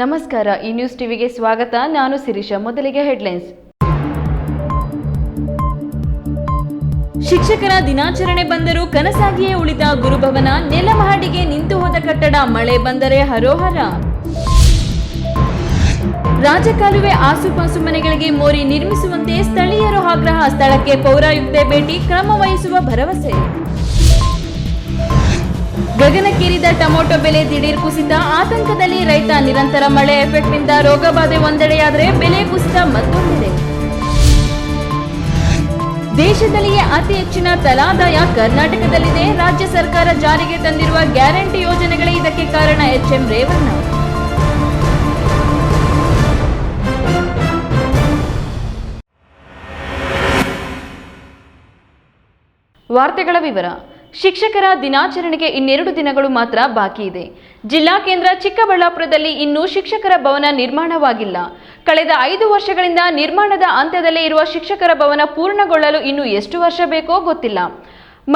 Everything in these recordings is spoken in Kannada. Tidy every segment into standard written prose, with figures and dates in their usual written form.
ನಮಸ್ಕಾರ, ಈ ನ್ಯೂಸ್ ಟಿವಿಗೆ ಸ್ವಾಗತ. ನಾನು ಶಿರೀಷಾ. ಮೊದಲಿಗೆ ಹೆಡ್ಲೈನ್ಸ್. ಶಿಕ್ಷಕರ ದಿನಾಚರಣೆ ಬಂದರೂ ಕನಸಾಗಿಯೇ ಉಳಿದ ಗುರುಭವನ, ನೆಲಮಹಡಿಗೆ ನಿಂತು ಹೋದ ಕಟ್ಟಡ, ಮಳೆ ಬಂದರೆ ಹರೋಹರ. ರಾಜಕಾಲುವೆ ಆಸುಪಾಸು ಮನೆಗಳಿಗೆ ಮೋರಿ ನಿರ್ಮಿಸುವಂತೆ ಸ್ಥಳೀಯರು ಆಗ್ರಹ, ಸ್ಥಳಕ್ಕೆ ಪೌರಾಯುಕ್ತೆ ಭೇಟಿ, ಕ್ರಮ ವಹಿಸುವ ಭರವಸೆ. ಗಗನಕ್ಕೇರಿದ ಟೊಮೊಟೊ ಬೆಲೆ ದಿಢೀರ್ ಕುಸಿತ, ಆತಂಕದಲ್ಲಿ ರೈತ. ನಿರಂತರ ಮಳೆ ಎಫೆಕ್ಟ್ನಿಂದ ರೋಗಬಾಧೆ ಒಂದೆಡೆಯಾದರೆ ಬೆಲೆ ಕುಸಿತ ಮತ್ತೊಂದೆಡೆ. ದೇಶದಲ್ಲಿಯೇ ಅತಿ ಹೆಚ್ಚಿನ ತಲಾದಾಯ ಕರ್ನಾಟಕದಲ್ಲಿದೆ. ರಾಜ್ಯ ಸರ್ಕಾರ ಜಾರಿಗೆ ತಂದಿರುವ ಗ್ಯಾರಂಟಿ ಯೋಜನೆಗಳೇ ಇದಕ್ಕೆ ಕಾರಣ. ಎಚ್ಎಂ ರೇವಣ್ಣ. ವಾರ್ತೆಗಳ ವಿವರ. ಶಿಕ್ಷಕರ ದಿನಾಚರಣೆಗೆ ಇನ್ನೆರಡು ದಿನಗಳು ಮಾತ್ರ ಬಾಕಿ ಇದೆ. ಜಿಲ್ಲಾ ಕೇಂದ್ರ ಚಿಕ್ಕಬಳ್ಳಾಪುರದಲ್ಲಿ ಇನ್ನೂ ಶಿಕ್ಷಕರ ಭವನ ನಿರ್ಮಾಣವಾಗಿಲ್ಲ. ಕಳೆದ 5 ವರ್ಷಗಳಿಂದ ನಿರ್ಮಾಣದ ಹಂತದಲ್ಲೇ ಇರುವ ಶಿಕ್ಷಕರ ಭವನ ಪೂರ್ಣಗೊಳ್ಳಲು ಇನ್ನು ಎಷ್ಟು ವರ್ಷ ಬೇಕೋ ಗೊತ್ತಿಲ್ಲ.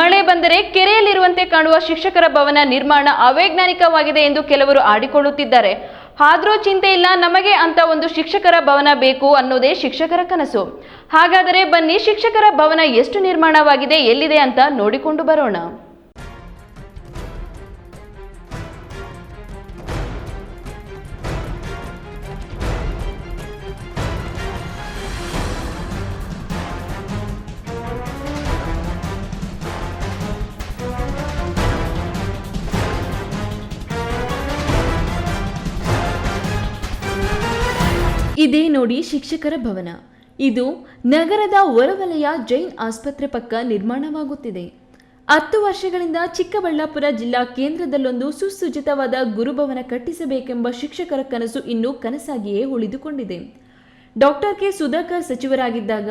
ಮಳೆ ಬಂದರೆ ಕೆರೆಯಲ್ಲಿರುವಂತೆ ಕಾಣುವ ಶಿಕ್ಷಕರ ಭವನ ನಿರ್ಮಾಣ ಅವೈಜ್ಞಾನಿಕವಾಗಿದೆ ಎಂದು ಕೆಲವರು ಆಡಿಕೊಳ್ಳುತ್ತಿದ್ದಾರೆ. ಆದ್ರೂ ಚಿಂತೆ ಇಲ್ಲ, ನಮಗೆ ಅಂತ ಒಂದು ಶಿಕ್ಷಕರ ಭವನ ಬೇಕು ಅನ್ನೋದೇ ಶಿಕ್ಷಕರ ಕನಸು. ಹಾಗಾದರೆ ಬನ್ನಿ, ಶಿಕ್ಷಕರ ಭವನ ಎಷ್ಟು ನಿರ್ಮಾಣವಾಗಿದೆ, ಎಲ್ಲಿದೆ ಅಂತ ನೋಡಿಕೊಂಡು ಬರೋಣ. ಇದೇ ನೋಡಿ ಶಿಕ್ಷಕರ ಭವನ. ಇದು ನಗರದ ಹೊರವಲಯ ಜೈನ್ ಆಸ್ಪತ್ರೆ ಪಕ್ಕ ನಿರ್ಮಾಣವಾಗುತ್ತಿದೆ. 10 ವರ್ಷಗಳಿಂದ ಚಿಕ್ಕಬಳ್ಳಾಪುರ ಜಿಲ್ಲಾ ಕೇಂದ್ರದಲ್ಲೊಂದು ಸುಸಜ್ಜಿತವಾದ ಗುರುಭವನ ಕಟ್ಟಿಸಬೇಕೆಂಬ ಶಿಕ್ಷಕರ ಕನಸು ಇನ್ನೂ ಕನಸಾಗಿಯೇ ಉಳಿದುಕೊಂಡಿದೆ. ಡಾಕ್ಟರ್ ಕೆ ಸುಧಾಕರ್ ಸಚಿವರಾಗಿದ್ದಾಗ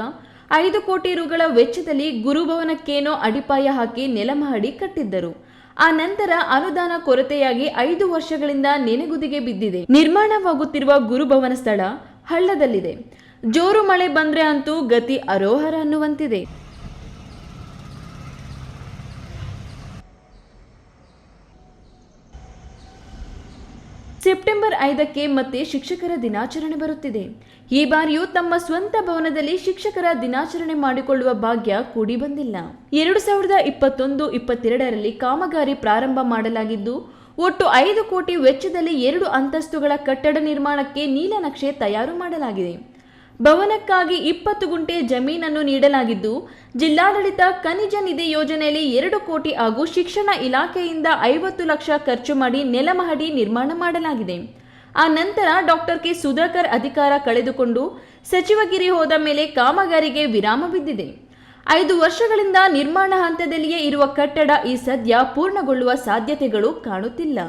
5 ಕೋಟಿ ರುಗಳ ವೆಚ್ಚದಲ್ಲಿ ಗುರುಭವನಕ್ಕೇನೋ ಅಡಿಪಾಯ ಹಾಕಿ ನೆಲಮಹಡಿ ಕಟ್ಟಿದ್ದರು. ಆ ನಂತರ ಅನುದಾನ ಕೊರತೆಯಾಗಿ 5 ವರ್ಷಗಳಿಂದ ನೆನೆಗುದಿಗೆ ಬಿದ್ದಿದೆ. ನಿರ್ಮಾಣವಾಗುತ್ತಿರುವ ಗುರುಭವನ ಸ್ಥಳ ಹಳ್ಳದಲ್ಲಿದೆ. ಜೋರು ಮಳೆ ಬಂದ್ರೆ ಅಂತೂ ಗತಿ ಅರೋಹರ ಅನ್ನುವಂತಿದೆ. ಸೆಪ್ಟೆಂಬರ್ 5ಕ್ಕೆ ಮತ್ತೆ ಶಿಕ್ಷಕರ ದಿನಾಚರಣೆ ಬರುತ್ತಿದೆ. ಈ ಬಾರಿಯೂ ತಮ್ಮ ಸ್ವಂತ ಭವನದಲ್ಲಿ ಶಿಕ್ಷಕರ ದಿನಾಚರಣೆ ಮಾಡಿಕೊಳ್ಳುವ ಭಾಗ್ಯ ಕೂಡಿ ಬಂದಿಲ್ಲ. 2021-22ರಲ್ಲಿ ಕಾಮಗಾರಿ ಪ್ರಾರಂಭ ಮಾಡಲಾಗಿದ್ದು, ಒಟ್ಟು 5 ಕೋಟಿ ವೆಚ್ಚದಲ್ಲಿ 2 ಅಂತಸ್ತುಗಳ ಕಟ್ಟಡ ನಿರ್ಮಾಣಕ್ಕೆ ನೀಲನಕ್ಷೆ ತಯಾರು ಮಾಡಲಾಗಿದೆ. ಭವನಕ್ಕಾಗಿ 20 ಗುಂಟೆ ಜಮೀನನ್ನು ನೀಡಲಾಗಿದ್ದು, ಜಿಲ್ಲಾಡಳಿತ ಖನಿಜ ನಿಧಿ ಯೋಜನೆಯಲ್ಲಿ 2 ಕೋಟಿ ಹಾಗೂ ಶಿಕ್ಷಣ ಇಲಾಖೆಯಿಂದ 50 ಲಕ್ಷ ಖರ್ಚು ಮಾಡಿ ನೆಲಮಹಡಿ ನಿರ್ಮಾಣ ಮಾಡಲಾಗಿದೆ. ಆ ನಂತರ ಡಾಕ್ಟರ್ ಕೆ ಸುಧಾಕರ್ ಅಧಿಕಾರ ಕಳೆದುಕೊಂಡು ಸಚಿವಗಿರಿ ಹೋದ ಮೇಲೆ ಕಾಮಗಾರಿಗೆ ವಿರಾಮ ಬಿದ್ದಿದೆ. 5 ವರ್ಷಗಳಿಂದ ನಿರ್ಮಾಣ ಹಂತದಲ್ಲಿಯೇ ಇರುವ ಕಟ್ಟಡ ಈ ಸದ್ಯ ಪೂರ್ಣಗೊಳ್ಳುವ ಸಾಧ್ಯತೆಗಳು ಕಾಣುತ್ತಿಲ್ಲ.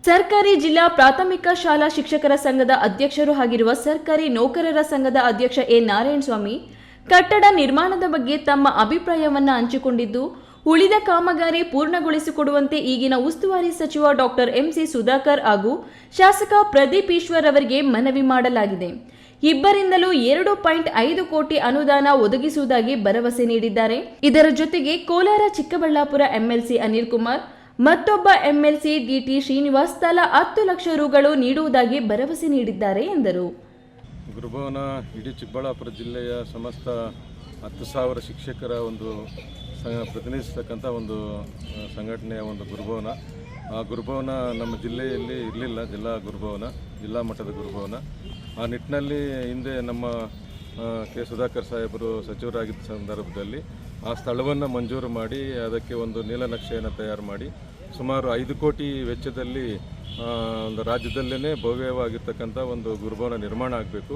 ಸರ್ಕಾರಿ ಜಿಲ್ಲಾ ಪ್ರಾಥಮಿಕ ಶಾಲಾ ಶಿಕ್ಷಕರ ಸಂಘದ ಅಧ್ಯಕ್ಷರು ಆಗಿರುವ ಸರ್ಕಾರಿ ನೌಕರರ ಸಂಘದ ಅಧ್ಯಕ್ಷ ಎ ನಾರಾಯಣಸ್ವಾಮಿ ಕಟ್ಟಡ ನಿರ್ಮಾಣದ ಬಗ್ಗೆ ತಮ್ಮ ಅಭಿಪ್ರಾಯವನ್ನ ಹಂಚಿಕೊಂಡಿದ್ದು, ಉಳಿದ ಕಾಮಗಾರಿ ಪೂರ್ಣಗೊಳಿಸಿಕೊಡುವಂತೆ ಈಗಿನ ಉಸ್ತುವಾರಿ ಸಚಿವ ಡಾಕ್ಟರ್ ಎಂಸಿ ಸುಧಾಕರ್ ಹಾಗೂ ಶಾಸಕ ಪ್ರದೀಪ್ ಈಶ್ವರ್ ಅವರಿಗೆ ಮನವಿ ಮಾಡಲಾಗಿದೆ. ಇಬ್ಬರಿಂದಲೂ 2.5 ಕೋಟಿ ಅನುದಾನ ಒದಗಿಸುವುದಾಗಿ ಭರವಸೆ ನೀಡಿದ್ದಾರೆ. ಇದರ ಜೊತೆಗೆ ಕೋಲಾರ ಚಿಕ್ಕಬಳ್ಳಾಪುರ ಎಂಎಲ್ಸಿ ಅನಿಲ್ ಕುಮಾರ್, ಮತ್ತೊಬ್ಬ ಎಂಎಲ್ಸಿ ಡಿಟಿ ಶ್ರೀನಿವಾಸ್ ತಲಾ 10 ಲಕ್ಷ ರುಗಳು ನೀಡುವುದಾಗಿ ಭರವಸೆ ನೀಡಿದ್ದಾರೆ ಎಂದರು. ಗುರುಭವನ ಇಡೀ ಚಿಕ್ಕಬಳ್ಳಾಪುರ ಜಿಲ್ಲೆಯ ಸಮಸ್ತ 10,000 ಶಿಕ್ಷಕರ ಒಂದು ಪ್ರತಿನಿಧಿಸತಕ್ಕಂಥ ಒಂದು ಸಂಘಟನೆಯ ಒಂದು ಗುರುಭವನ. ಆ ಗುರುಭವನ ನಮ್ಮ ಜಿಲ್ಲೆಯಲ್ಲಿ ಇರಲಿಲ್ಲ, ಜಿಲ್ಲಾ ಮಟ್ಟದ ಗುರುಭವನ. ಆ ನಿಟ್ಟಿನಲ್ಲಿ ಹಿಂದೆ ನಮ್ಮ ಕೆ ಸುಧಾಕರ್ ಸಾಹೇಬರು ಸಚಿವರಾಗಿದ್ದ ಸಂದರ್ಭದಲ್ಲಿ ಆ ಸ್ಥಳವನ್ನು ಮಂಜೂರು ಮಾಡಿ ಅದಕ್ಕೆ ಒಂದು ನೀಲನಕ್ಷೆಯನ್ನು ತಯಾರು ಮಾಡಿ ಸುಮಾರು 5 ಕೋಟಿ ವೆಚ್ಚದಲ್ಲಿ ಒಂದು ರಾಜ್ಯದಲ್ಲೇ ಭವ್ಯವಾಗಿರ್ತಕ್ಕಂಥ ಒಂದು ಗುರುಭವನ ನಿರ್ಮಾಣ ಆಗಬೇಕು,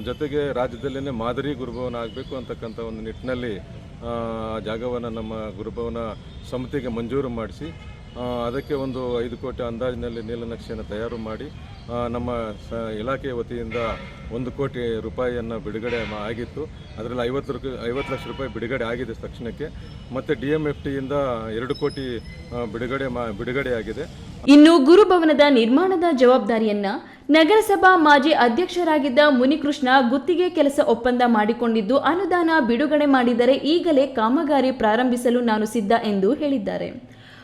ಜೊತೆಗೆ ರಾಜ್ಯದಲ್ಲೇ ಮಾದರಿ ಗುರುಭವನ ಆಗಬೇಕು ಅಂತಕ್ಕಂಥ ಒಂದು ನಿಟ್ಟಿನಲ್ಲಿ ಆ ಜಾಗವನ್ನು ನಮ್ಮ ಗುರುಭವನ ಸಮಿತಿಗೆ ಮಂಜೂರು ಮಾಡಿಸಿ ಅದಕ್ಕೆ ಒಂದು 5 ಕೋಟಿ ಅಂದಾಜಿನಲ್ಲಿ ನೀಲನಕ್ಷೆಯನ್ನು ತಯಾರು ಮಾಡಿ ನಮ್ಮ ಇಲಾಖೆಯ ವತಿಯಿಂದ 1 ಕೋಟಿ ರೂಪಾಯಿಯನ್ನು ಬಿಡುಗಡೆ ಆಗಿತ್ತು. ಅದರಲ್ಲಿ 50 ಲಕ್ಷ ರೂಪಾಯಿ ಬಿಡುಗಡೆ ಆಗಿದೆ ತಕ್ಷಣಕ್ಕೆ. ಮತ್ತು DMFTಯಿಂದ 2 ಕೋಟಿ ಬಿಡುಗಡೆಯಾಗಿದೆ. ಇನ್ನು ಗುರುಭವನದ ನಿರ್ಮಾಣದ ಜವಾಬ್ದಾರಿಯನ್ನ ನಗರಸಭಾ ಮಾಜಿ ಅಧ್ಯಕ್ಷರಾಗಿದ್ದ ಮುನಿಕೃಷ್ಣ ಗುತ್ತಿಗೆ ಕೆಲಸ ಒಪ್ಪಂದ ಮಾಡಿಕೊಂಡಿದ್ದು, ಅನುದಾನ ಬಿಡುಗಡೆ ಮಾಡಿದರೆ ಈಗಲೇ ಕಾಮಗಾರಿ ಪ್ರಾರಂಭಿಸಲು ನಾನು ಸಿದ್ಧ ಎಂದು ಹೇಳಿದ್ದಾರೆ.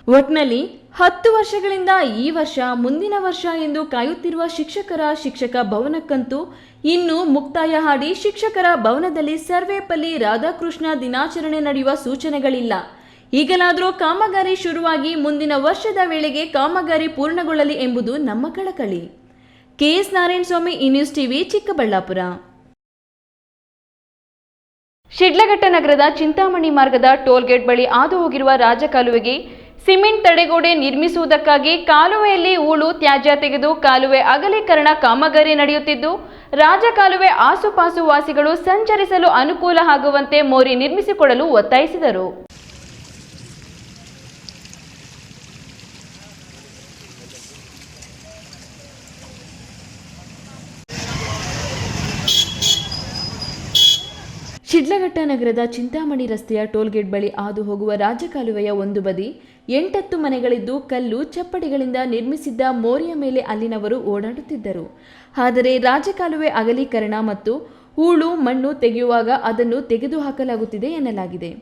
ಒಟ್ನಲ್ಲಿ 10 ವರ್ಷಗಳಿಂದ ಈ ವರ್ಷ ಮುಂದಿನ ವರ್ಷ ಎಂದು ಕಾಯುತ್ತಿರುವ ಶಿಕ್ಷಕ ಭವನಕ್ಕಂತೂ ಇನ್ನು ಮುಕ್ತಾಯ ಹಾಡಿ ಶಿಕ್ಷಕರ ಭವನದಲ್ಲಿ ಸರ್ವೇಪಲ್ಲಿ ರಾಧಾಕೃಷ್ಣ ದಿನಾಚರಣೆ ನಡೆಯುವ ಸೂಚನೆಗಳಿಲ್ಲ. ಈಗಲಾದರೂ ಕಾಮಗಾರಿ ಶುರುವಾಗಿ ಮುಂದಿನ ವರ್ಷದ ವೇಳೆಗೆ ಕಾಮಗಾರಿ ಪೂರ್ಣಗೊಳ್ಳಲಿ ಎಂಬುದು ನಮ್ಮ ಕಳಕಳಿ. KS Narayanaswamy, news TV, Chikkaballapur. Sidlaghatta ನಗರದ ಚಿಂತಾಮಣಿ ಮಾರ್ಗದ ಟೋಲ್ಗೇಟ್ ಬಳಿ ಹಾದು ಹೋಗಿರುವ ರಾಜಕಾಲುವೆಗೆ ಸಿಮೆಂಟ್ ತಡೆಗೋಡೆ ನಿರ್ಮಿಸುವುದಕ್ಕಾಗಿ ಕಾಲುವೆಯಲ್ಲಿ ಹೂಳು ತ್ಯಾಜ್ಯ ತೆಗೆದು ಕಾಲುವೆ ಅಗಲೀಕರಣ ಕಾಮಗಾರಿ ನಡೆಯುತ್ತಿದ್ದು, ರಾಜಕಾಲುವೆ ಆಸುಪಾಸು ವಾಸಿಗಳು ಸಂಚರಿಸಲು ಅನುಕೂಲ ಆಗುವಂತೆ ಮೋರಿ ನಿರ್ಮಿಸಿಕೊಡಲು ಒತ್ತಾಯಿಸಿದರು. ಶಿಡ್ಲಘಟ್ಟ ನಗರದ ಚಿಂತಾಮಣಿ ರಸ್ತೆಯ ಟೋಲ್ಗೇಟ್ ಬಳಿ ಹಾದು ಹೋಗುವ ರಾಜಕಾಲುವೆಯ ಒಂದು ಬದಿ 8-10 ಮನೆಗಳಿದ್ದು ಕಲ್ಲು ಚಪ್ಪಡಿಗಳಿಂದ ನಿರ್ಮಿಸಿದ್ದ ಮೋರಿಯ ಮೇಲೆ ಅಲ್ಲಿನವರು ಓಡಾಡುತ್ತಿದ್ದರು. ಆದರೆ ರಾಜಕಾಲುವೆ ಅಗಲೀಕರಣ ಮತ್ತು ಹೂಳು ಮಣ್ಣು ತೆಗೆಯುವಾಗ ಅದನ್ನು ತೆಗೆದುಹಾಕಲಾಗುತ್ತಿದೆ ಎನ್ನಲಾಗಿದೆ.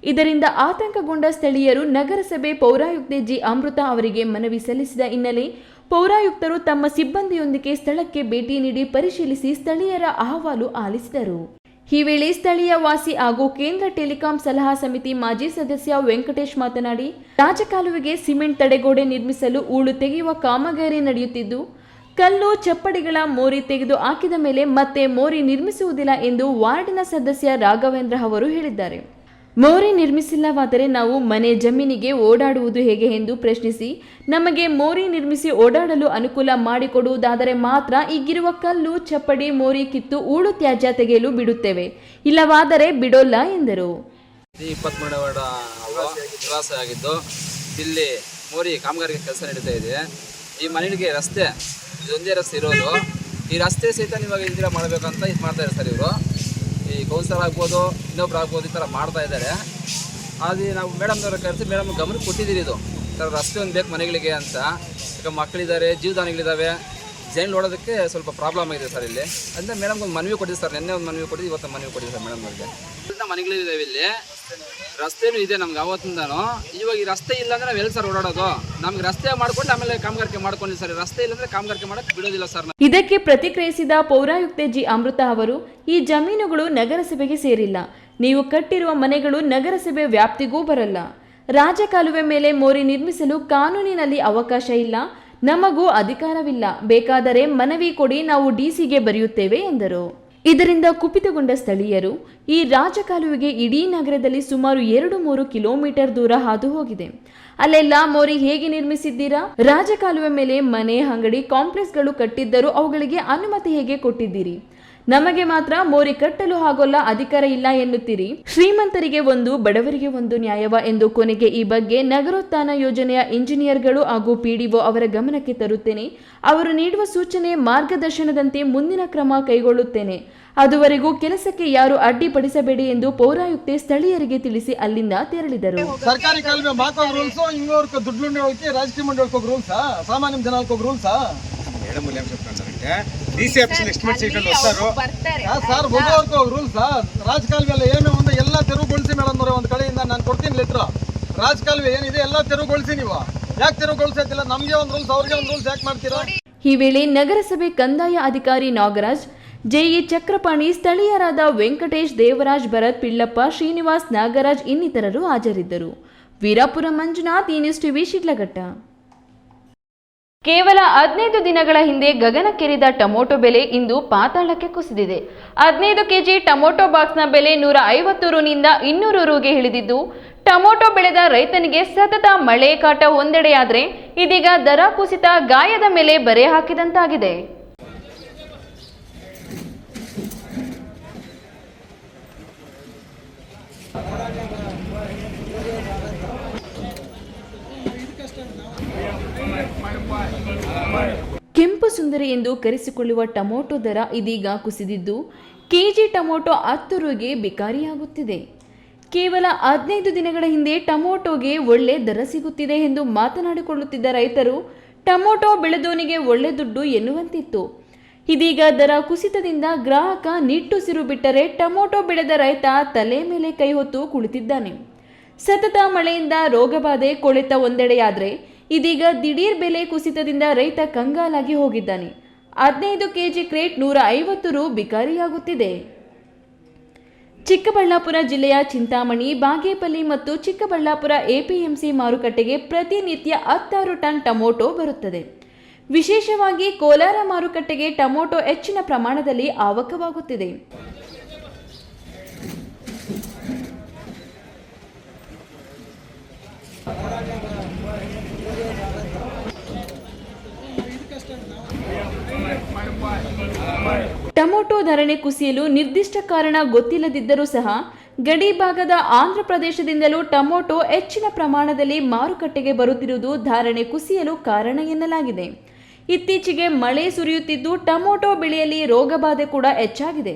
ಇದರಿಂದ ಆತಂಕಗೊಂಡ ಸ್ಥಳೀಯರು ನಗರಸಭೆ ಪೌರಾಯುಕ್ತೆ ಜಿ ಅಮೃತ ಅವರಿಗೆ ಮನವಿ ಸಲ್ಲಿಸಿದ ಹಿನ್ನೆಲೆ ಪೌರಾಯುಕ್ತರು ತಮ್ಮ ಸಿಬ್ಬಂದಿಯೊಂದಿಗೆ ಸ್ಥಳಕ್ಕೆ ಭೇಟಿ ನೀಡಿ ಪರಿಶೀಲಿಸಿ ಸ್ಥಳೀಯರ ಅಹವಾಲು ಆಲಿಸಿದರು. ಈ ವೇಳೆ ಸ್ಥಳೀಯ ವಾಸಿ ಹಾಗೂ ಕೇಂದ್ರ ಟೆಲಿಕಾಂ ಸಲಹಾ ಸಮಿತಿ ಮಾಜಿ ಸದಸ್ಯ ವೆಂಕಟೇಶ್ ಮಾತನಾಡಿ, ರಾಜಕಾಲುವೆಗೆ ಸಿಮೆಂಟ್ ತಡೆಗೋಡೆ ನಿರ್ಮಿಸಲು ಹೂಳು ತೆಗೆಯುವ ಕಾಮಗಾರಿ ನಡೆಯುತ್ತಿದ್ದು, ಕಲ್ಲು ಚಪ್ಪಡಿಗಳ ಮೋರಿ ತೆಗೆದು ಹಾಕಿದ ಮೇಲೆ ಮತ್ತೆ ಮೋರಿ ನಿರ್ಮಿಸುವುದಿಲ್ಲ ಎಂದು ವಾರ್ಡಿನ ಸದಸ್ಯ ರಾಘವೇಂದ್ರ ಅವರು ಹೇಳಿದ್ದಾರೆ. ಮೋರಿ ನಿರ್ಮಿಸಿಲ್ಲವಾದರೆ ನಾವು ಮನೆ ಜಮೀನಿಗೆ ಓಡಾಡುವುದು ಹೇಗೆ ಎಂದು ಪ್ರಶ್ನಿಸಿ, ನಮಗೆ ಮೋರಿ ನಿರ್ಮಿಸಿ ಓಡಾಡಲು ಅನುಕೂಲ ಮಾಡಿಕೊಡುವುದಾದರೆ ಮಾತ್ರ ಈಗಿರುವ ಕಲ್ಲು ಚಪ್ಪಡಿ ಮೋರಿ ಕಿತ್ತು ಹೂಳು ತ್ಯಾಜ್ಯ ತೆಗೆಯಲು ಬಿಡುತ್ತೇವೆ, ಇಲ್ಲವಾದರೆ ಬಿಡೋಲ್ಲ ಎಂದರು. 23ನೇ ವಾರ್ಡ್ ನಿವಾಸ ಆಗಿದ್ದು ಇಲ್ಲಿ ಮೋರಿ ಕಾಮಗಾರಿ ಕೆಲಸ ನಡೀತಾ ಇದೆ. ಈ ಮನೆಗೆ ರಸ್ತೆ ಇದೊಂದೇ ರಸ್ತೆ ಇರೋದು. ಈ ರಸ್ತೆ ಸಹಿತ ಇವಾಗ ಇಂದಿರಾ ಮಾಡಬೇಕಂತ ಇದು ಮಾಡ್ತಾ ಇದ್ದಾರೆ ಸರ್. ಇವರು ಈ ಕೌನ್ಸಿಲರ್ ಆಗ್ಬೋದು, ಇನ್ನೊಬ್ರು ಆಗ್ಬೋದು, ಈ ಥರ ಮಾಡ್ತಾ ಇದ್ದಾರೆ. ಅದು ನಾವು ಮೇಡಮ್ನವ್ರ ಕರೆಸಿ ಮೇಡಮ್ ಗಮನಕ್ಕೆ ಕೊಟ್ಟಿದ್ದೀರಿ. ಇದು ಸರ್ ರಸ್ತೆ ಒಂದು ಬೇಕು ಮನೆಗಳಿಗೆ ಅಂತ. ಈಗ ಮಕ್ಕಳಿದ್ದಾರೆ, ಜೀವದಾನಿಗಳಿದ್ದಾವೆ, ಜೈನ್ ನೋಡೋದಕ್ಕೆ ಸ್ವಲ್ಪ ಪ್ರಾಬ್ಲಮ್ ಆಗಿದೆ ಸರ್ ಇಲ್ಲಿ. ಅಂದರೆ ಮೇಡಮ್ಗೆ ಒಂದು ಮನವಿ ಕೊಟ್ಟಿದ್ದೆ ಸರ್. ನಿನ್ನೆ ಒಂದು ಮನವಿ ಕೊಟ್ಟಿದ್ದು, ಇವತ್ತು ಮನವಿ ಕೊಟ್ಟಿದ್ದೆ ಸರ್ ಮೇಡಮ್ನವ್ರಿಗೆ. ಮನೆಗಳಿದ್ದಾವೆ ಇಲ್ಲಿ, ರಸ್ತೆನೂ ಇದೆ ನಮ್ಗೆ ಆವತ್ತಿಂದಾನು. ಇವಾಗ ಈ ರಸ್ತೆ ಇಲ್ಲ ಅಂದರೆ ನಾವು ಎಲ್ಲಿ ಸರ್ ಓಡಾಡೋದು? ನಮ್ಗೆ ರಸ್ತೆ ಮಾಡ್ಕೊಂಡು ಆಮೇಲೆ ಕಾಮಗಾರಿಕೆ ಮಾಡ್ಕೊಂಡು ಸರ್. ರಸ್ತೆ ಇಲ್ಲಾಂದ್ರೆ ಕಾಮಗಾರಿಕೆ ಮಾಡಕ್ಕೆ ಬಿಡೋದಿಲ್ಲ ಸರ್. ಇದಕ್ಕೆ ಪ್ರತಿಕ್ರಿಯಿಸಿದ ಪೌರಾಯುಕ್ತೆ ಜಿ ಅಮೃತ ಅವರು, ಈ ಜಮೀನುಗಳು ನಗರಸಭೆಗೆ ಸೇರಿಲ್ಲ, ನೀವು ಕಟ್ಟಿರುವ ಮನೆಗಳು ನಗರಸಭೆ ವ್ಯಾಪ್ತಿಗೂ ಬರಲ್ಲ. ರಾಜಕಾಲುವೆ ಮೇಲೆ ಮೋರಿ ನಿರ್ಮಿಸಲು ಕಾನೂನಿನಲ್ಲಿ ಅವಕಾಶ ಇಲ್ಲ, ನಮಗೂ ಅಧಿಕಾರವಿಲ್ಲ. ಬೇಕಾದರೆ ಮನವಿ ಕೊಡಿ, ನಾವು ಡಿಸಿಗೆ ಬರೆಯುತ್ತೇವೆ ಎಂದರು. ಇದರಿಂದ ಕುಪಿತಗೊಂಡ ಸ್ಥಳೀಯರು, ಈ ರಾಜಕಾಲುವೆಗೆ ಇಡೀ ನಗರದಲ್ಲಿ ಸುಮಾರು 2-3 ಕಿಲೋಮೀಟರ್ ದೂರ ಹಾದು ಹೋಗಿದೆ, ಅಲ್ಲೆಲ್ಲ ಮೋರಿ ಹೇಗೆ ನಿರ್ಮಿಸಿದ್ದೀರಾ? ರಾಜಕಾಲುವೆ ಮೇಲೆ ಮನೆ, ಅಂಗಡಿ, ಕಾಂಪ್ಲೆಕ್ಸ್ಗಳು ಕಟ್ಟಿದ್ದರೂ ಅವುಗಳಿಗೆ ಅನುಮತಿ ಹೇಗೆ ಕೊಟ್ಟಿದ್ದೀರಿ? ನಮಗೆ ಮಾತ್ರ ಮೋರಿ ಕಟ್ಟಲು ಆಗೋಲ್ಲ, ಅಧಿಕಾರ ಇಲ್ಲ ಎನ್ನುತ್ತೀರಿ. ಶ್ರೀಮಂತರಿಗೆ ಒಂದು, ಬಡವರಿಗೆ ಒಂದು ನ್ಯಾಯವ ಎಂದು ಕೊನೆಗೆ ಈ ಬಗ್ಗೆ ನಗರೋತ್ಥಾನ ಯೋಜನೆಯ ಇಂಜಿನಿಯರ್ಗಳು ಹಾಗೂ PDO ಅವರ ಗಮನಕ್ಕೆ ತರುತ್ತೇನೆ. ಅವರು ನೀಡುವ ಸೂಚನೆ ಮಾರ್ಗದರ್ಶನದಂತೆ ಮುಂದಿನ ಕ್ರಮ ಕೈಗೊಳ್ಳುತ್ತೇನೆ. ಅದುವರೆಗೂ ಕೆಲಸಕ್ಕೆ ಯಾರು ಅಡ್ಡಿಪಡಿಸಬೇಡಿ ಎಂದು ಪೌರಾಯುಕ್ತೆ ಸ್ಥಳೀಯರಿಗೆ ತಿಳಿಸಿ ಅಲ್ಲಿಂದ ತೆರಳಿದರು. ಸರ್ಕಾರಿ ಕಾಲುವೆ ಮಾಕೋಗ್ ರೂಲ್ಸ್, ಹಿಂಗೋರ್ಕ ದುಡ್ಡು ಹೋಗಿ ರಾಜಕೀಯ ಮಂಡಳಿಗೆ ಹೋಗಿ ರೂಲ್ಸಾ, ಸಾಮಾನ್ಯ ಜನಕ್ಕೆ ಹೋಗಿ ರೂಲ್ಸಾ? ಡಿಸಿ ಆಫೀಸ್ ಎಸ್ಟಿಮೇಟ್ ಸೀಟ್ ಅಲ್ಲಿ ವಸ್ತಾರು ಸರ್ ಹೋಗೋರ್ಕ ರೂಲ್ಸಾ? ರಾಜಕಾಲುವೆ ಎಲ್ಲ ಏನು ಒಂದು ಎಲ್ಲ ತೆರವುಗೊಳಿಸಿ ಮೇಡಮ್ ಅವರೇ, ಒಂದು ಕಡೆಯಿಂದ ನಾನು ಕೊಡ್ತೀನಿ ಲೆಟ್ರ್. ರಾಜಕಾಲುವೆ ಏನಿದೆ ಎಲ್ಲ ತೆರವುಗೊಳಿಸಿ. ನೀವು ಯಾಕೆ ತೆರವುಗೊಳಿಸ್ತಿಲ್ಲ? ನಮಗೆ ಒಂದು ರೂಲ್ಸ್, ಅವ್ರಿಗೆ ಒಂದು ರೂಲ್ಸ್ ಯಾಕೆ ಮಾಡ್ತೀರಾ? ಈ ವೇಳೆ ನಗರಸಭೆ ಕಂದಾಯ ಅಧಿಕಾರಿ ನಾಗರಾಜ್, ಜೆಇ ಚಕ್ರಪಾಣಿ, ಸ್ಥಳೀಯರಾದ ವೆಂಕಟೇಶ್, ದೇವರಾಜ್, ಭರತ್, ಪಿಳ್ಳಪ್ಪ, ಶ್ರೀನಿವಾಸ್, ನಾಗರಾಜ್ ಇನ್ನಿತರರು ಹಾಜರಿದ್ದರು. Veerapura Manjunath, news TV, Sidlaghatta. ಕೇವಲ 15 ದಿನಗಳ ಹಿಂದೆ ಗಗನಕ್ಕೇರಿದ ಟೊಮೊಟೊ ಬೆಲೆ ಇಂದು ಪಾತಾಳಕ್ಕೆ ಕುಸಿದಿದೆ. 15 ಕೆಜಿ ಟೊಮೊಟೊ ಬಾಕ್ಸ್ನ ಬೆಲೆ 150 ರುನಿಂದ 200 ರುಗೆ ಇಳಿದಿದ್ದು, ಟೊಮೊಟೊ ಬೆಳೆದ ರೈತನಿಗೆ ಸತತ ಮಳೆ ಕಾಟ ಒಂದೆಡೆಯಾದರೆ ಇದೀಗ ದರ ಕುಸಿತ ಗಾಯದ ಮೇಲೆ ಬರೆ ಹಾಕಿದಂತಾಗಿದೆ. ಕೆಂಪು ಸುಂದರಿ ಎಂದು ಕರೆಸಿಕೊಳ್ಳುವ ಟೊಮೊಟೊ ದರ ಇದೀಗ ಕುಸಿದಿದ್ದು, ಕೆಜಿ ಟೊಮೊಟೊ 10 ರುಗೆ ಬಿಕಾರಿಯಾಗುತ್ತಿದೆ. ಕೇವಲ 15 ದಿನಗಳ ಹಿಂದೆ ಟೊಮೊಟೊಗೆ ಒಳ್ಳೆ ದರ ಸಿಗುತ್ತಿದೆ ಎಂದು ಮಾತನಾಡಿಕೊಳ್ಳುತ್ತಿದ್ದ ರೈತರು ಟೊಮೊಟೊ ಬೆಳೆದೋನಿಗೆ ಒಳ್ಳೆ ದುಡ್ಡು ಎನ್ನುವಂತಿತ್ತು. ಇದೀಗ ದರ ಕುಸಿತದಿಂದ ಗ್ರಾಹಕ ನಿಟ್ಟುಸಿರು ಬಿಟ್ಟರೆ ಟೊಮೊಟೊ ಬೆಳೆದ ರೈತ ತಲೆ ಮೇಲೆ ಕೈ ಹೊತ್ತು ಕುಳಿತಿದ್ದಾನೆ. ಸತತ ಮಳೆಯಿಂದ ರೋಗಬಾಧೆ ಕೊಳೆತ ಒಂದೆಡೆಯಾದರೆ ಇದೀಗ ದಿಢೀರ್ ಬೆಲೆ ಕುಸಿತದಿಂದ ರೈತ ಕಂಗಾಲಾಗಿ ಹೋಗಿದ್ದಾನೆ. 15 ಕೆಜಿ ಕ್ರೇಟ್ 150 ರು ಬಿಕಾರಿಯಾಗುತ್ತಿದೆ. ಚಿಕ್ಕಬಳ್ಳಾಪುರ ಜಿಲ್ಲೆಯ ಚಿಂತಾಮಣಿ, ಬಾಗೇಪಲ್ಲಿ ಮತ್ತು ಚಿಕ್ಕಬಳ್ಳಾಪುರ ಎಪಿಎಂಸಿ ಮಾರುಕಟ್ಟೆಗೆ ಪ್ರತಿನಿತ್ಯ 16 ಟನ್ ಟೊಮೊಟೊ ಬರುತ್ತದೆ. ವಿಶೇಷವಾಗಿ ಕೋಲಾರ ಮಾರುಕಟ್ಟೆಗೆ ಟೊಮೊಟೊ ಹೆಚ್ಚಿನ ಪ್ರಮಾಣದಲ್ಲಿ ಆವಕವಾಗುತ್ತಿದೆ. ಟೊಮೊಟೊ ಧಾರಣೆ ಕುಸಿಯಲು ನಿರ್ದಿಷ್ಟ ಕಾರಣ ಗೊತ್ತಿಲ್ಲದಿದ್ದರೂ ಸಹ ಗಡಿ ಭಾಗದ ಆಂಧ್ರ ಪ್ರದೇಶದಿಂದಲೂ ಟೊಮೊಟೊ ಹೆಚ್ಚಿನ ಪ್ರಮಾಣದಲ್ಲಿ ಮಾರುಕಟ್ಟೆಗೆ ಬರುತ್ತಿರುವುದು ಧಾರಣೆ ಕುಸಿಯಲು ಕಾರಣ ಎನ್ನಲಾಗಿದೆ. ಇತ್ತೀಚೆಗೆ ಮಳೆ ಸುರಿಯುತ್ತಿದ್ದು ಟೊಮೊಟೊ ಬೆಳೆಯಲ್ಲಿ ರೋಗಬಾಧೆ ಕೂಡ ಹೆಚ್ಚಾಗಿದೆ.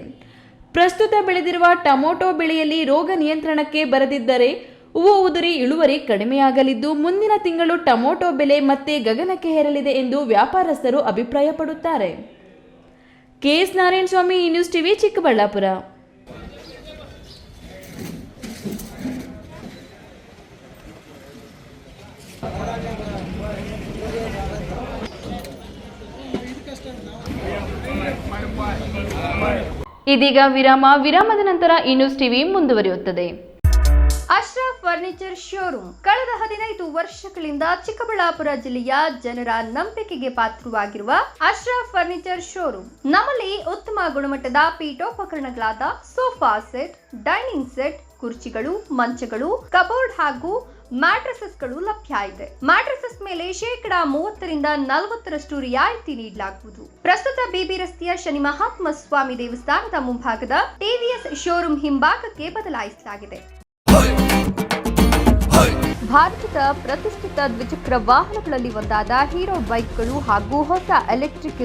ಪ್ರಸ್ತುತ ಬೆಳೆದಿರುವ ಟೊಮೊಟೊ ಬೆಳೆಯಲ್ಲಿ ರೋಗ ನಿಯಂತ್ರಣಕ್ಕೆ ಬರದಿದ್ದರೆ ಹೂವು ಉದುರಿ ಇಳುವರಿ ಕಡಿಮೆಯಾಗಲಿದ್ದು ಮುಂದಿನ ತಿಂಗಳು ಟೊಮೊಟೊ ಬೆಲೆ ಮತ್ತೆ ಗಗನಕ್ಕೆ ಏರಲಿದೆ ಎಂದು ವ್ಯಾಪಾರಸ್ಥರು ಅಭಿಪ್ರಾಯಪಡುತ್ತಾರೆ. KS Narayanaswamy, news TV, Chikkaballapur. ಇದೀಗ ವಿರಾಮದ ನಂತರ ಈ ನ್ಯೂಸ್ ಟಿವಿ ಮುಂದುವರಿಯುತ್ತದೆ. ಅಶ್ರಫ್ ಫರ್ನಿಚರ್ ಶೋರೂಮ್ ಕಳೆದ 15 ವರ್ಷಗಳಿಂದ ಚಿಕ್ಕಬಳ್ಳಾಪುರ ಜಿಲ್ಲೆಯ ಜನರ ನಂಬಿಕೆಗೆ ಪಾತ್ರವಾಗಿರುವ ಅಶ್ರಫ್ ಫರ್ನಿಚರ್ ಶೋರೂಮ್. ನಮ್ಮಲ್ಲಿ ಉತ್ತಮ ಗುಣಮಟ್ಟದ ಪೀಠೋಪಕರಣಗಳಾದ ಸೋಫಾ ಸೆಟ್, ಡೈನಿಂಗ್ ಸೆಟ್, ಕುರ್ಚಿಗಳು, ಮಂಚಗಳು, ಕಬೋರ್ಡ್ ಹಾಗೂ ಮ್ಯಾಟ್ರೆಸಸ್ಗಳು ಲಭ್ಯ ಇದೆ. ಮ್ಯಾಟ್ರೆಸಸ್ ಮೇಲೆ 30% 40% ರಿಯಾಯಿತಿ ನೀಡಲಾಗುವುದು. ಪ್ರಸ್ತುತ ಬಿಬಿ ರಸ್ತೆಯ ಶನಿ ಮಹಾತ್ಮ ಸ್ವಾಮಿ ದೇವಸ್ಥಾನದ ಮುಂಭಾಗದ ಟಿವಿಎಸ್ ಶೋರೂಮ್ ಹಿಂಭಾಗಕ್ಕೆ ಬದಲಾಯಿಸಲಾಗಿದೆ. ಭಾರತದ ಪ್ರತಿಷ್ಠಿತ ದ್ವಿಚಕ್ರ ವಾಹನಗಳಲ್ಲಿ ಒಂದಾದ ಹೀರೋ ಬೈಕ್ಗಳು ಹಾಗೂ ಹೊಸ ಎಲೆಕ್ಟ್ರಿಕ್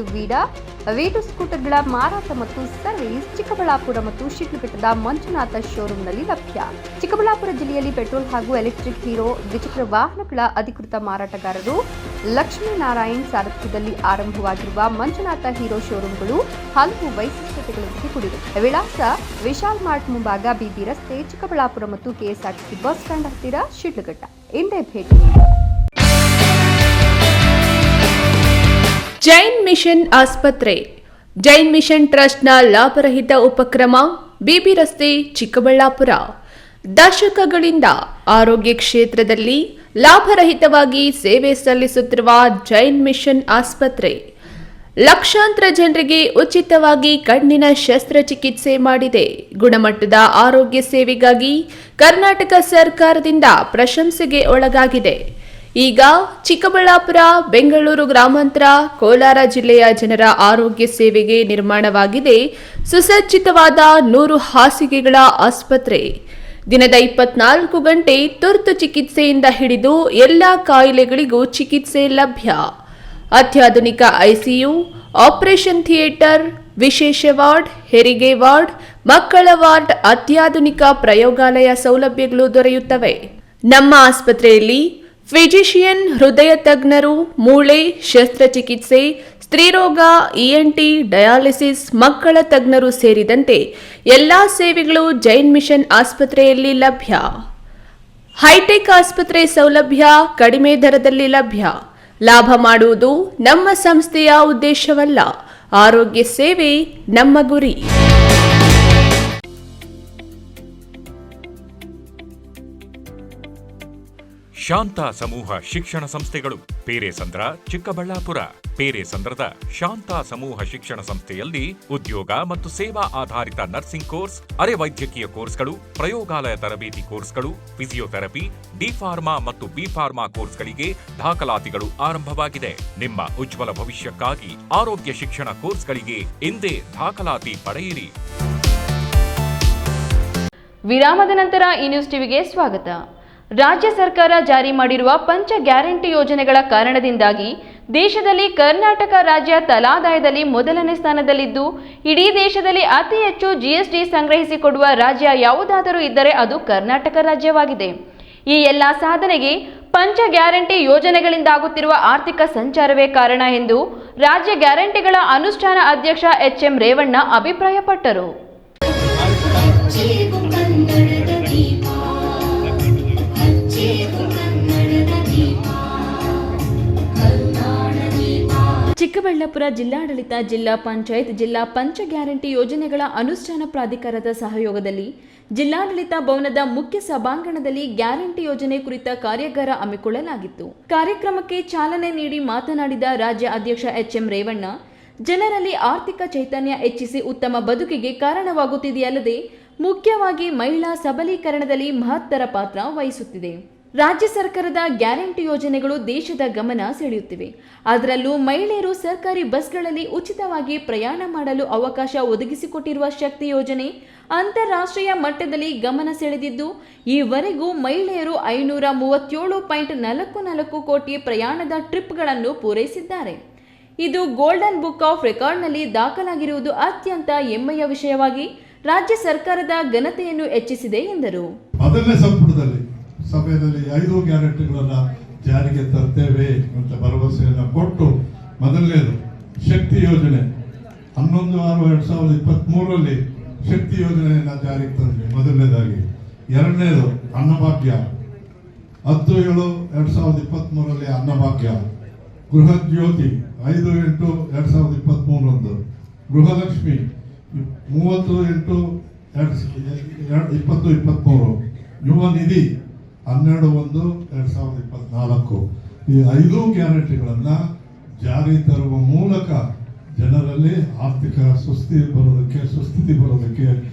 ವೀಡು ಸ್ಕೂಟರ್ಗಳ ಮಾರಾಟ ಮತ್ತು ಸರ್ವಿಸ್ ಚಿಕ್ಕಬಳ್ಳಾಪುರ ಮತ್ತು ಶಿಡ್ಲಘಟ್ಟದ ಮಂಜುನಾಥ ಶೋರೂಮ್ನಲ್ಲಿ ಲಭ್ಯ. ಚಿಕ್ಕಬಳ್ಳಾಪುರ ಜಿಲ್ಲೆಯಲ್ಲಿ ಪೆಟ್ರೋಲ್ ಹಾಗೂ ಎಲೆಕ್ಟ್ರಿಕ್ ಹೀರೋ ದ್ವಿಚಕ್ರ ವಾಹನಗಳ ಅಧಿಕೃತ ಮಾರಾಟಗಾರರು ಲಕ್ಷ್ಮೀನಾರಾಯಣ್ ಸಾರಥ್ಯದಲ್ಲಿ ಆರಂಭವಾಗಿರುವ ಮಂಜುನಾಥ ಹೀರೋ ಶೋರೂಮ್ಗಳು ಹಲವು ವೈಶಿಷ್ಟ್ಯತೆಗಳೊಂದಿಗೆ ಕೂಡಿವೆ. ವಿಳಾಸ ವಿಶಾಲ್ ಮಾರ್ಟ್ ಮುಂಭಾಗ, ಬಿಬಿ ರಸ್ತೆ, ಚಿಕ್ಕಬಳ್ಳಾಪುರ ಮತ್ತು ಕೆಎಸ್ಆರ್ಟಿಸಿ ಬಸ್ ಸ್ಟ್ಯಾಂಡ್ ಹತ್ತಿರ, ಶಿಡ್ಲಘಟ್ಟ. ಇಂದೇ ಭೇಟಿ. ಜೈನ್ ಮಿಷನ್ ಆಸ್ಪತ್ರೆ. ಜೈನ್ ಮಿಷನ್ ಟ್ರಸ್ಟ್ನ ಲಾಭರಹಿತ ಉಪಕ್ರಮ, ಬಿಬಿ ರಸ್ತೆ, ಚಿಕ್ಕಬಳ್ಳಾಪುರ. ದಶಕಗಳಿಂದ ಆರೋಗ್ಯ ಕ್ಷೇತ್ರದಲ್ಲಿ ಲಾಭರಹಿತವಾಗಿ ಸೇವೆ ಸಲ್ಲಿಸುತ್ತಿರುವ ಜೈನ್ ಮಿಷನ್ ಆಸ್ಪತ್ರೆ ಲಕ್ಷಾಂತರ ಜನರಿಗೆ ಉಚಿತವಾಗಿ ಕಣ್ಣಿನ ಶಸ್ತ್ರಚಿಕಿತ್ಸೆ ಮಾಡಿದೆ. ಗುಣಮಟ್ಟದ ಆರೋಗ್ಯ ಸೇವೆಗಾಗಿ ಕರ್ನಾಟಕ ಸರ್ಕಾರದಿಂದ ಪ್ರಶಂಸೆಗೆ ಒಳಗಾಗಿದೆ. ಈಗ ಚಿಕ್ಕಬಳ್ಳಾಪುರ, ಬೆಂಗಳೂರು ಗ್ರಾಮಾಂತರ, ಕೋಲಾರ ಜಿಲ್ಲೆಯ ಜನರ ಆರೋಗ್ಯ ಸೇವೆಗೆ ನಿರ್ಮಾಣವಾಗಿದೆ ಸುಸಜ್ಜಿತವಾದ 100 ಹಾಸಿಗೆಗಳ ಆಸ್ಪತ್ರೆ. ದಿನದ 24 ಗಂಟೆ ತುರ್ತು ಚಿಕಿತ್ಸೆಯಿಂದ ಹಿಡಿದು ಎಲ್ಲ ಕಾಯಿಲೆಗಳಿಗೂ ಚಿಕಿತ್ಸೆ ಲಭ್ಯ. ಅತ್ಯಾಧುನಿಕ ಐಸಿಯು, ಆಪರೇಷನ್ ಥಿಯೇಟರ್, ವಿಶೇಷ ವಾರ್ಡ್, ಹೆರಿಗೆ ವಾರ್ಡ್, ಮಕ್ಕಳ ವಾರ್ಡ್, ಅತ್ಯಾಧುನಿಕ ಪ್ರಯೋಗಾಲಯ ಸೌಲಭ್ಯಗಳು ದೊರೆಯುತ್ತವೆ. ನಮ್ಮ ಆಸ್ಪತ್ರೆಯಲ್ಲಿ ಫಿಜಿಷಿಯನ್, ಹೃದಯ ತಜ್ಞರು, ಮೂಳೆ ಶಸ್ತ್ರಚಿಕಿತ್ಸೆ, ಸ್ತ್ರೀರೋಗ, ಇಎನ್ಟಿ, ಡಯಾಲಿಸಿಸ್, ಮಕ್ಕಳ ತಜ್ಞರು ಸೇರಿದಂತೆ ಎಲ್ಲಾ ಸೇವೆಗಳು ಜೈನ್ ಮಿಷನ್ ಆಸ್ಪತ್ರೆಯಲ್ಲಿ ಲಭ್ಯ. ಹೈಟೆಕ್ ಆಸ್ಪತ್ರೆ ಸೌಲಭ್ಯ ಕಡಿಮೆ ದರದಲ್ಲಿ ಲಭ್ಯ. ಲಾಭ ಮಾಡುವುದು ನಮ್ಮ ಸಂಸ್ಥೆಯ ಉದ್ದೇಶವಲ್ಲ, ಆರೋಗ್ಯ ಸೇವೆ ನಮ್ಮ ಗುರಿ. ಶಾಂತ ಸಮೂಹ ಶಿಕ್ಷಣ ಸಂಸ್ಥೆಗಳು ಪೇರೆಸಂದ್ರ, ಚಿಕ್ಕಬಳ್ಳಾಪುರ. ಪೇರೆಸಂದ್ರದ ಶಾಂತ ಸಮೂಹ ಶಿಕ್ಷಣ ಸಂಸ್ಥೆಯಲ್ಲಿ ಉದ್ಯೋಗ ಮತ್ತು ಸೇವಾ ಆಧಾರಿತ ನರ್ಸಿಂಗ್ ಕೋರ್ಸ್, ಅರೆ ವೈದ್ಯಕೀಯ ಕೋರ್ಸ್ಗಳು, ಪ್ರಯೋಗಾಲಯ ತರಬೇತಿ ಕೋರ್ಸ್ಗಳು, ಫಿಸಿಯೋಥೆರಪಿ, ಡಿ-ಫಾರ್ಮಾ ಮತ್ತು ಬಿ-ಫಾರ್ಮಾ ಕೋರ್ಸ್ಗಳಿಗೆ ದಾಖಲಾತಿಗಳು ಆರಂಭವಾಗಿದೆ. ನಿಮ್ಮ ಉಜ್ವಲ ಭವಿಷ್ಯಕ್ಕಾಗಿ ಆರೋಗ್ಯ ಶಿಕ್ಷಣ ಕೋರ್ಸ್ಗಳಿಗೆ ಇಂದೇ ದಾಖಲಾತಿ ಪಡೆಯಿರಿ. ವಿರಾಮದ ನಂತರ ಈ ನ್ಯೂಸ್ ಟಿವಿಗೆ ಸ್ವಾಗತ. ರಾಜ್ಯ ಸರ್ಕಾರ ಜಾರಿ ಮಾಡಿರುವ ಪಂಚ ಗ್ಯಾರಂಟಿ ಯೋಜನೆಗಳ ಕಾರಣದಿಂದಾಗಿ ದೇಶದಲ್ಲಿ ಕರ್ನಾಟಕ ರಾಜ್ಯ ತಲಾದಾಯದಲ್ಲಿ ಮೊದಲನೇ ಸ್ಥಾನದಲ್ಲಿದ್ದು, ಇಡೀ ದೇಶದಲ್ಲಿ ಅತಿ ಹೆಚ್ಚು ಜಿಎಸ್ಟಿ ಸಂಗ್ರಹಿಸಿಕೊಡುವ ರಾಜ್ಯ ಯಾವುದಾದರೂ ಇದ್ದರೆ ಅದು ಕರ್ನಾಟಕ ರಾಜ್ಯವಾಗಿದೆ. ಈ ಎಲ್ಲ ಸಾಧನೆಗೆ ಪಂಚ ಗ್ಯಾರಂಟಿ ಯೋಜನೆಗಳಿಂದಾಗುತ್ತಿರುವ ಆರ್ಥಿಕ ಸಂಚಾರವೇ ಕಾರಣ ಎಂದು ರಾಜ್ಯ ಗ್ಯಾರಂಟಿಗಳ ಅನುಷ್ಠಾನ ಅಧ್ಯಕ್ಷ ಎಚ್ಎಂ ರೇವಣ್ಣ ಅಭಿಪ್ರಾಯಪಟ್ಟರು. ಚಿಕ್ಕಬಳ್ಳಾಪುರ ಜಿಲ್ಲಾಡಳಿತ, ಜಿಲ್ಲಾ ಪಂಚಾಯತ್, ಜಿಲ್ಲಾ ಪಂಚ ಗ್ಯಾರಂಟಿ ಯೋಜನೆಗಳ ಅನುಷ್ಠಾನ ಪ್ರಾಧಿಕಾರದ ಸಹಯೋಗದಲ್ಲಿ ಜಿಲ್ಲಾಡಳಿತ ಭವನದ ಮುಖ್ಯ ಸಭಾಂಗಣದಲ್ಲಿ ಗ್ಯಾರಂಟಿ ಯೋಜನೆ ಕುರಿತ ಕಾರ್ಯಾಗಾರ ಹಮ್ಮಿಕೊಳ್ಳಲಾಗಿತ್ತು. ಕಾರ್ಯಕ್ರಮಕ್ಕೆ ಚಾಲನೆ ನೀಡಿ ಮಾತನಾಡಿದ ರಾಜ್ಯ ಅಧ್ಯಕ್ಷ ಎಚ್.ಎಂ. ರೇವಣ್ಣ, ಜನರಲ್ಲಿ ಆರ್ಥಿಕ ಚೈತನ್ಯ ಹೆಚ್ಚಿಸಿ ಉತ್ತಮ ಬದುಕಿಗೆ ಕಾರಣವಾಗುತ್ತಿದೆಯಲ್ಲದೆ ಮುಖ್ಯವಾಗಿ ಮಹಿಳಾ ಸಬಲೀಕರಣದಲ್ಲಿ ಮಹತ್ತರ ಪಾತ್ರ ವಹಿಸುತ್ತಿದೆ. ರಾಜ್ಯ ಸರ್ಕಾರದ ಗ್ಯಾರಂಟಿ ಯೋಜನೆಗಳು ದೇಶದ ಗಮನ ಸೆಳೆಯುತ್ತಿವೆ. ಅದರಲ್ಲೂ ಮಹಿಳೆಯರು ಸರ್ಕಾರಿ ಬಸ್ಗಳಲ್ಲಿ ಉಚಿತವಾಗಿ ಪ್ರಯಾಣ ಮಾಡಲು ಅವಕಾಶ ಒದಗಿಸಿಕೊಟ್ಟಿರುವ ಶಕ್ತಿ ಯೋಜನೆ ಅಂತಾರಾಷ್ಟ್ರೀಯ ಮಟ್ಟದಲ್ಲಿ ಗಮನ ಸೆಳೆದಿದ್ದು, ಈವರೆಗೂ ಮಹಿಳೆಯರು 537.44 ಕೋಟಿ ಪ್ರಯಾಣದ ಟ್ರಿಪ್ಗಳನ್ನು ಪೂರೈಸಿದ್ದಾರೆ. ಇದು ಗೋಲ್ಡನ್ ಬುಕ್ ಆಫ್ ರೆಕಾರ್ಡ್ನಲ್ಲಿ ದಾಖಲಾಗಿರುವುದು ಅತ್ಯಂತ ಹೆಮ್ಮೆಯ ವಿಷಯವಾಗಿ ರಾಜ್ಯ ಸರ್ಕಾರದ ಘನತೆಯನ್ನು ಹೆಚ್ಚಿಸಿದೆ ಎಂದರು. ಮೊದಲನೇ ಸಂಪುಟದಲ್ಲಿ ಸಮಯದಲ್ಲಿ 5 ಗ್ಯಾರಂಟಿಗಳನ್ನ ಜಾರಿಗೆ ತರ್ತೇವೆ ಅಂತ ಭರವಸೆಯನ್ನು ಕೊಟ್ಟು, ಮೊದಲನೇದು ಶಕ್ತಿ ಯೋಜನೆ 11/6/2023 ಶಕ್ತಿ ಯೋಜನೆಯನ್ನು ಜಾರಿಗೆ ತಂದ್ವಿ ಮೊದಲನೇದಾಗಿ. ಎರಡನೇದು ಅನ್ನಭಾಗ್ಯ 10/7/2023 ಅನ್ನಭಾಗ್ಯ. ಗೃಹ ಜ್ಯೋತಿ 5/8/2023 ಗೃಹಲಕ್ಷ್ಮಿ 30/8/2023 ಯುವ ನಿಧಿ 12/1/2024. ಈ 5 ಗ್ಯಾರಂಟಿಗಳನ್ನು ಜಾರಿ ತರುವ ಮೂಲಕ ಜನರಲ್ಲಿ ಆರ್ಥಿಕ ಸುಸ್ಥಿತಿ ಬರೋದಕ್ಕೆ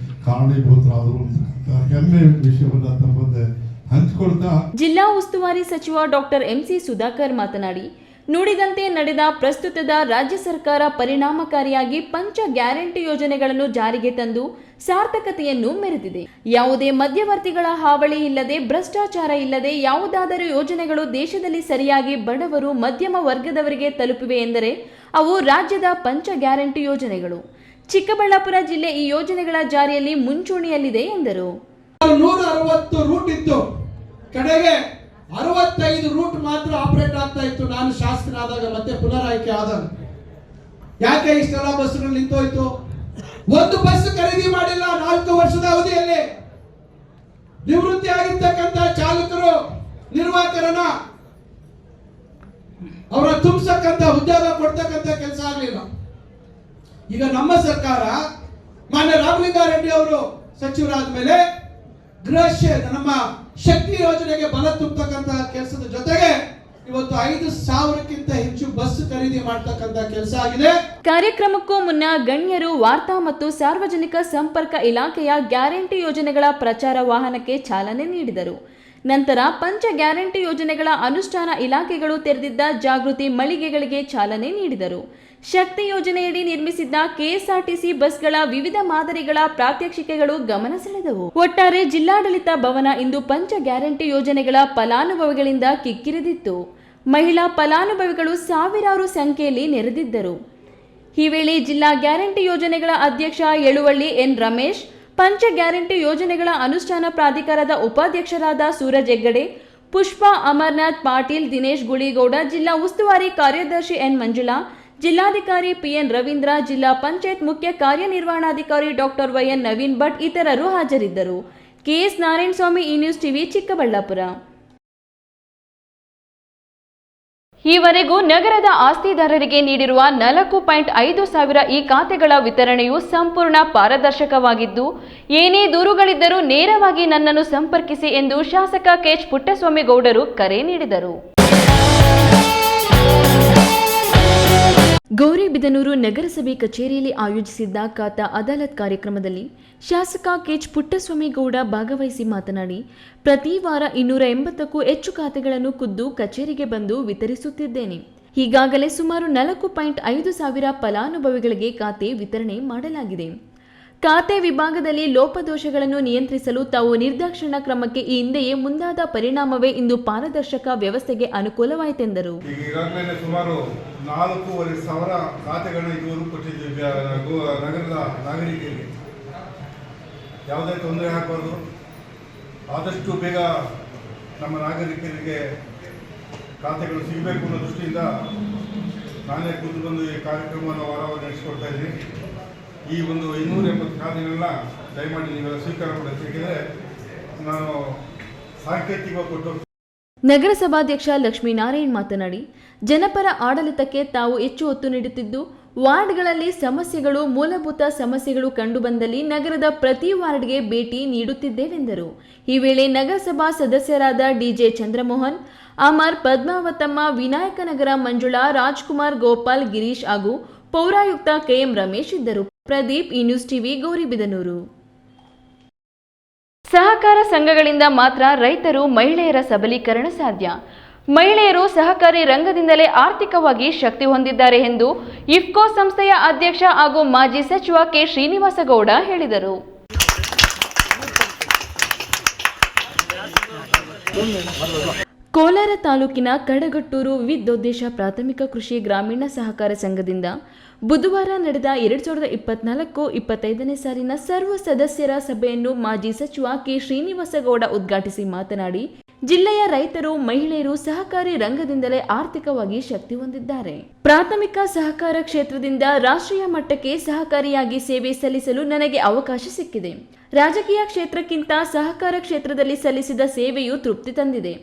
ಕಾರಣೀಭೂತರಾದರು ಅಂತ ಹೆಮ್ಮೆ ವಿಷಯವನ್ನು ತಮ್ಮ ಮುಂದೆ ಹಂಚಿಕೊಳ್ತಾ ಜಿಲ್ಲಾ ಉಸ್ತುವಾರಿ ಸಚಿವ ಡಾಕ್ಟರ್ ಎಂಸಿ ಸುಧಾಕರ್ ಮಾತನಾಡಿ, ನುಡಿದಂತೆ ನಡೆದ ಪ್ರಸ್ತುತದ ರಾಜ್ಯ ಸರ್ಕಾರ ಪರಿಣಾಮಕಾರಿಯಾಗಿ ಪಂಚ ಗ್ಯಾರಂಟಿ ಯೋಜನೆಗಳನ್ನು ಜಾರಿಗೆ ತಂದು ಸಾರ್ಥಕತೆಯನ್ನು ಮೆರೆದಿದೆ. ಯಾವುದೇ ಮಧ್ಯವರ್ತಿಗಳ ಹಾವಳಿ ಇಲ್ಲದೆ, ಭ್ರಷ್ಟಾಚಾರ ಇಲ್ಲದೆ ಯಾವುದಾದರೂ ಯೋಜನೆಗಳು ದೇಶದಲ್ಲಿ ಸರಿಯಾಗಿ ಬಡವರು, ಮಧ್ಯಮ ವರ್ಗದವರಿಗೆ ತಲುಪಿವೆ ಎಂದರೆ ಅವು ರಾಜ್ಯದ ಪಂಚ ಗ್ಯಾರಂಟಿ ಯೋಜನೆಗಳು. ಚಿಕ್ಕಬಳ್ಳಾಪುರ ಜಿಲ್ಲೆ ಈ ಯೋಜನೆಗಳ ಜಾರಿಯಲ್ಲಿ ಮುಂಚೂಣಿಯಲ್ಲಿದೆ ಎಂದರು. 160 ರೂಟ್ ಇತ್ತು, ಕಡೆಗೆ 65 ರೂಟ್ ಮಾತ್ರ ಆಪರೇಟ್ ಆಗ್ತಾ ಇತ್ತು. ನಾನು ಶಾಸಕನಾದಾಗ ಮತ್ತೆ ಪುನರಾಯ್ಕೆ ಆದಾಗ ಯಾಕೆ ಇಷ್ಟೆಲ್ಲ ಬಸ್ಗಳು ನಿಂತೋಯ್ತು? ಒಂದು ಬಸ್ ಖರೀದಿ ಮಾಡಿಲ್ಲ 4 ವರ್ಷದ ಅವಧಿಯಲ್ಲಿ. ನಿವೃತ್ತಿ ಆಗಿರ್ತಕ್ಕಂಥ ಚಾಲಕರು, ನಿರ್ವಾಹಕರನ್ನ ಅವರ ತುಂಬಿಸಕ್ಕಂತ ಉದ್ಯೋಗ ಕೊಡ್ತಕ್ಕಂಥ ಕೆಲಸ ಆಗಲಿಲ್ಲ. ಈಗ ನಮ್ಮ ಸರ್ಕಾರ ಮಾನ್ಯ ರಾಮಲಿಂಗಾರೆಡ್ಡಿ ಅವರು ಸಚಿವರಾದ ಮೇಲೆ ನಮ್ಮ ಶಕ್ತಿ ಯೋಜನೆಗೆ ಬಲ ತುಂಬತಕ್ಕಂತ ಕೆಲಸದ ಜೊತೆಗೆ ಇವತ್ತು 5,000ಕ್ಕಿಂತ ಹೆಚ್ಚು ಬಸ್ ಖರೀದಿ ಮಾಡತಕ್ಕಂತ ಕೆಲಸ ಆಗಿದೆ. ಕಾರ್ಯಕ್ರಮಕ್ಕೂ ಮುನ್ನ ಗಣ್ಯರು ವಾರ್ತಾ ಮತ್ತು ಸಾರ್ವಜನಿಕ ಸಂಪರ್ಕ ಇಲಾಖೆಯ ಗ್ಯಾರಂಟಿ ಯೋಜನೆಗಳ ಪ್ರಚಾರ ವಾಹನಕ್ಕೆ ಚಾಲನೆ ನೀಡಿದರು. ನಂತರ ಪಂಚ ಗ್ಯಾರಂಟಿ ಯೋಜನೆಗಳ ಅನುಷ್ಠಾನ ಇಲಾಖೆಗಳು ತೆರೆದಿದ್ದ ಜಾಗೃತಿ ಮಳಿಗೆಗಳಿಗೆ ಚಾಲನೆ ನೀಡಿದರು. ಶಕ್ತಿ ಯೋಜನೆಯಡಿ ನಿರ್ಮಿಸಿದ್ದ ಕೆಎಸ್ಆರ್ಟಿಸಿ ಬಸ್ಗಳ ವಿವಿಧ ಮಾದರಿಗಳ ಪ್ರಾತ್ಯಕ್ಷಿಕೆಗಳು ಗಮನ ಸೆಳೆದವು. ಒಟ್ಟಾರೆ ಜಿಲ್ಲಾಡಳಿತ ಭವನ ಇಂದು ಪಂಚ ಗ್ಯಾರಂಟಿ ಯೋಜನೆಗಳ ಫಲಾನುಭವಿಗಳಿಂದ ಕಿಕ್ಕಿರಿದಿತ್ತು. ಮಹಿಳಾ ಫಲಾನುಭವಿಗಳು ಸಾವಿರಾರು ಸಂಖ್ಯೆಯಲ್ಲಿ ನೆರೆದಿದ್ದರು. ಈ ವೇಳೆ ಜಿಲ್ಲಾ ಗ್ಯಾರಂಟಿ ಯೋಜನೆಗಳ ಅಧ್ಯಕ್ಷ ಯಳುವಳ್ಳಿ ಎನ್ ರಮೇಶ್, ಪಂಚ ಗ್ಯಾರಂಟಿ ಯೋಜನೆಗಳ ಅನುಷ್ಠಾನ ಪ್ರಾಧಿಕಾರದ ಉಪಾಧ್ಯಕ್ಷರಾದ ಸೂರಜ್ ಹೆಗ್ಗಡೆ, ಪುಷ್ಪಾ ಅಮರ್ನಾಥ್ ಪಾಟೀಲ್, ದಿನೇಶ್ ಗುಳಿಗೌಡ, ಜಿಲ್ಲಾ ಉಸ್ತುವಾರಿ ಕಾರ್ಯದರ್ಶಿ ಎನ್ ಮಂಜುಳಾ, ಜಿಲ್ಲಾಧಿಕಾರಿ ಪಿಎನ್ ರವೀಂದ್ರ, ಜಿಲ್ಲಾ ಪಂಚಾಯತ್ ಮುಖ್ಯ ಕಾರ್ಯನಿರ್ವಹಣಾಧಿಕಾರಿ ಡಾಕ್ಟರ್ ವೈಎನ್ ನವೀನ್ ಭಟ್ ಇತರರು ಹಾಜರಿದ್ದರು. ಕೆಎಸ್ ನಾರಾಯಣಸ್ವಾಮಿ, ಈ ನ್ಯೂಸ್ ಟಿವಿ, ಚಿಕ್ಕಬಳ್ಳಾಪುರ. ಈವರೆಗೂ ನಗರದ ಆಸ್ತಿದಾರರಿಗೆ ನೀಡಿರುವ 4.5 ಸಾವಿರ ಈ ಖಾತೆಗಳ ವಿತರಣೆಯು ಸಂಪೂರ್ಣ ಪಾರದರ್ಶಕವಾಗಿದ್ದು, ಏನೇ ದೂರುಗಳಿದ್ದರೂ ನೇರವಾಗಿ ನನ್ನನ್ನು ಸಂಪರ್ಕಿಸಿ ಎಂದು ಶಾಸಕ ಕೆಎಚ್ ಪುಟ್ಟಸ್ವಾಮಿ ಗೌಡರು ಕರೆ ನೀಡಿದರು. ಗೌರಿಬಿದನೂರು ನಗರಸಭೆ ಕಚೇರಿಯಲ್ಲಿ ಆಯೋಜಿಸಿದ್ದ ಖಾತಾ ಅದಾಲತ್ ಕಾರ್ಯಕ್ರಮದಲ್ಲಿ ಶಾಸಕ ಕೆಎಚ್ ಪುಟ್ಟಸ್ವಾಮಿ ಗೌಡ ಭಾಗವಹಿಸಿ ಮಾತನಾಡಿ, ಪ್ರತಿ ವಾರ 280ಕ್ಕೂ ಹೆಚ್ಚು ಖಾತೆಗಳನ್ನು ಖುದ್ದು ಕಚೇರಿಗೆ ಬಂದು ವಿತರಿಸುತ್ತಿದ್ದೇನೆ. ಈಗಾಗಲೇ ಸುಮಾರು 4.5 ಸಾವಿರ ಫಲಾನುಭವಿಗಳಿಗೆ ಖಾತೆ ವಿತರಣೆ ಮಾಡಲಾಗಿದೆ. ಖಾತೆ ವಿಭಾಗದಲ್ಲಿ ಲೋಪದೋಷಗಳನ್ನು ನಿಯಂತ್ರಿಸಲು ತಾವು ನಿರ್ದಾಕ್ಷಿಣ್ಯ ಕ್ರಮಕ್ಕೆ ಈ ಹಿಂದೆಯೇ ಮುಂದಾದ ಪರಿಣಾಮವೇ ಇಂದು ಪಾರದರ್ಶಕ ವ್ಯವಸ್ಥೆಗೆ ಅನುಕೂಲವಾಯಿತೆಂದರು. ಈಗಾಗಲೇ ಸುಮಾರು 4,500 ಖಾತೆಗಳನ್ನು ಇದುವರೆಗೂ ಕೊಟ್ಟಿದ್ದೀವಿ. ನಗರದ ನಾಗರಿಕರಿಗೆ ಯಾವುದೇ ತೊಂದರೆ ಆಗಬಾರ್ದು, ಆದಷ್ಟು ಬೇಗ ನಮ್ಮ ನಾಗರಿಕರಿಗೆ ಖಾತೆಗಳು ಸಿಗಬೇಕು ಅನ್ನೋ ದೃಷ್ಟಿಯಿಂದ ನಾನೇ ಕೂತು ಬಂದು ಈ ಕಾರ್ಯಕ್ರಮವನ್ನು ವಾರವಾಗಿ ನಡೆಸಿಕೊಡ್ತಾ ಇದ್ದೀನಿ. ಈ ಒಂದು 280 ಖಾತೆಗಳನ್ನ ದಯಮಾಡಿ ನೀವೆಲ್ಲ ಸ್ವೀಕಾರ ಮಾಡಬೇಕೆಂದರೆ ನಾನು ಸಾಂಕೇತಿಕವಾಗಿ ಕೊಟ್ಟು ನಗರಸಭಾಧ್ಯಕ್ಷ ಲಕ್ಷ್ಮೀನಾರಾಯಣ್ ಮಾತನಾಡಿ, ಜನಪರ ಆಡಳಿತಕ್ಕೆ ತಾವು ಹೆಚ್ಚು ಒತ್ತು ನೀಡುತ್ತಿದ್ದು, ವಾರ್ಡ್ಗಳಲ್ಲಿ ಸಮಸ್ಯೆಗಳು, ಮೂಲಭೂತ ಸಮಸ್ಯೆಗಳು ಕಂಡುಬಂದಲ್ಲಿ ನಗರದ ಪ್ರತಿ ವಾರ್ಡ್ಗೆ ಭೇಟಿ ನೀಡುತ್ತಿದ್ದೇವೆಂದರು. ಈ ವೇಳೆ ನಗರಸಭಾ ಸದಸ್ಯರಾದ ಡಿಜೆ ಚಂದ್ರಮೋಹನ್, ಅಮರ್, ಪದ್ಮಾವತಮ್ಮ, ವಿನಾಯಕನಗರ ಮಂಜುಳಾ, ರಾಜ್ಕುಮಾರ್, ಗೋಪಾಲ್, ಗಿರೀಶ್ ಹಾಗೂ ಪೌರಾಯುಕ್ತ ಕೆಎಂ ರಮೇಶ್ ಇದ್ದರು. ಪ್ರದೀಪ್, ಈ ನ್ಯೂಸ್ ಟಿವಿ, ಗೌರಿಬಿದನೂರು. ಸಹಕಾರ ಸಂಘಗಳಿಂದ ಮಾತ್ರ ರೈತರು, ಮಹಿಳೆಯರ ಸಬಲೀಕರಣ ಸಾಧ್ಯ. ಮಹಿಳೆಯರು ಸಹಕಾರಿ ರಂಗದಿಂದಲೇ ಆರ್ಥಿಕವಾಗಿ ಶಕ್ತಿ ಹೊಂದಿದ್ದಾರೆ ಎಂದು ಇಫ್ಕೋ ಸಂಸ್ಥೆಯ ಅಧ್ಯಕ್ಷ ಹಾಗೂ ಮಾಜಿ ಸಚಿವ ಕೆ ಶ್ರೀನಿವಾಸಗೌಡ ಹೇಳಿದರು. ಕೋಲಾರ ತಾಲೂಕಿನ ಕಡಗಟ್ಟೂರು ವಿವಿಧೋದ್ದೇಶ ಪ್ರಾಥಮಿಕ ಕೃಷಿ ಗ್ರಾಮೀಣ ಸಹಕಾರ ಸಂಘದಿಂದ ಬುಧವಾರ ನಡೆದ 2024-25ನೇ ಸಾಲಿನ ಸರ್ವ ಸದಸ್ಯರ ಸಭೆಯನ್ನು ಮಾಜಿ ಸಚಿವ ಕೆ ಶ್ರೀನಿವಾಸಗೌಡ ಉದ್ಘಾಟಿಸಿ ಮಾತನಾಡಿ, ಜಿಲ್ಲೆಯ ರೈತರು, ಮಹಿಳೆಯರು ಸಹಕಾರಿ ರಂಗದಿಂದಲೇ ಆರ್ಥಿಕವಾಗಿ ಶಕ್ತಿ ಹೊಂದಿದ್ದಾರೆ. ಪ್ರಾಥಮಿಕ ಸಹಕಾರ ಕ್ಷೇತ್ರದಿಂದ ರಾಷ್ಟ್ರೀಯ ಮಟ್ಟಕ್ಕೆ ಸಹಕಾರಿಯಾಗಿ ಸೇವೆ ಸಲ್ಲಿಸಲು ನನಗೆ ಅವಕಾಶ ಸಿಕ್ಕಿದೆ. ರಾಜಕೀಯ ಕ್ಷೇತ್ರಕ್ಕಿಂತ ಸಹಕಾರ ಕ್ಷೇತ್ರದಲ್ಲಿ ಸಲ್ಲಿಸಿದ ಸೇವೆಯು ತೃಪ್ತಿ ತಂದಿದೆ.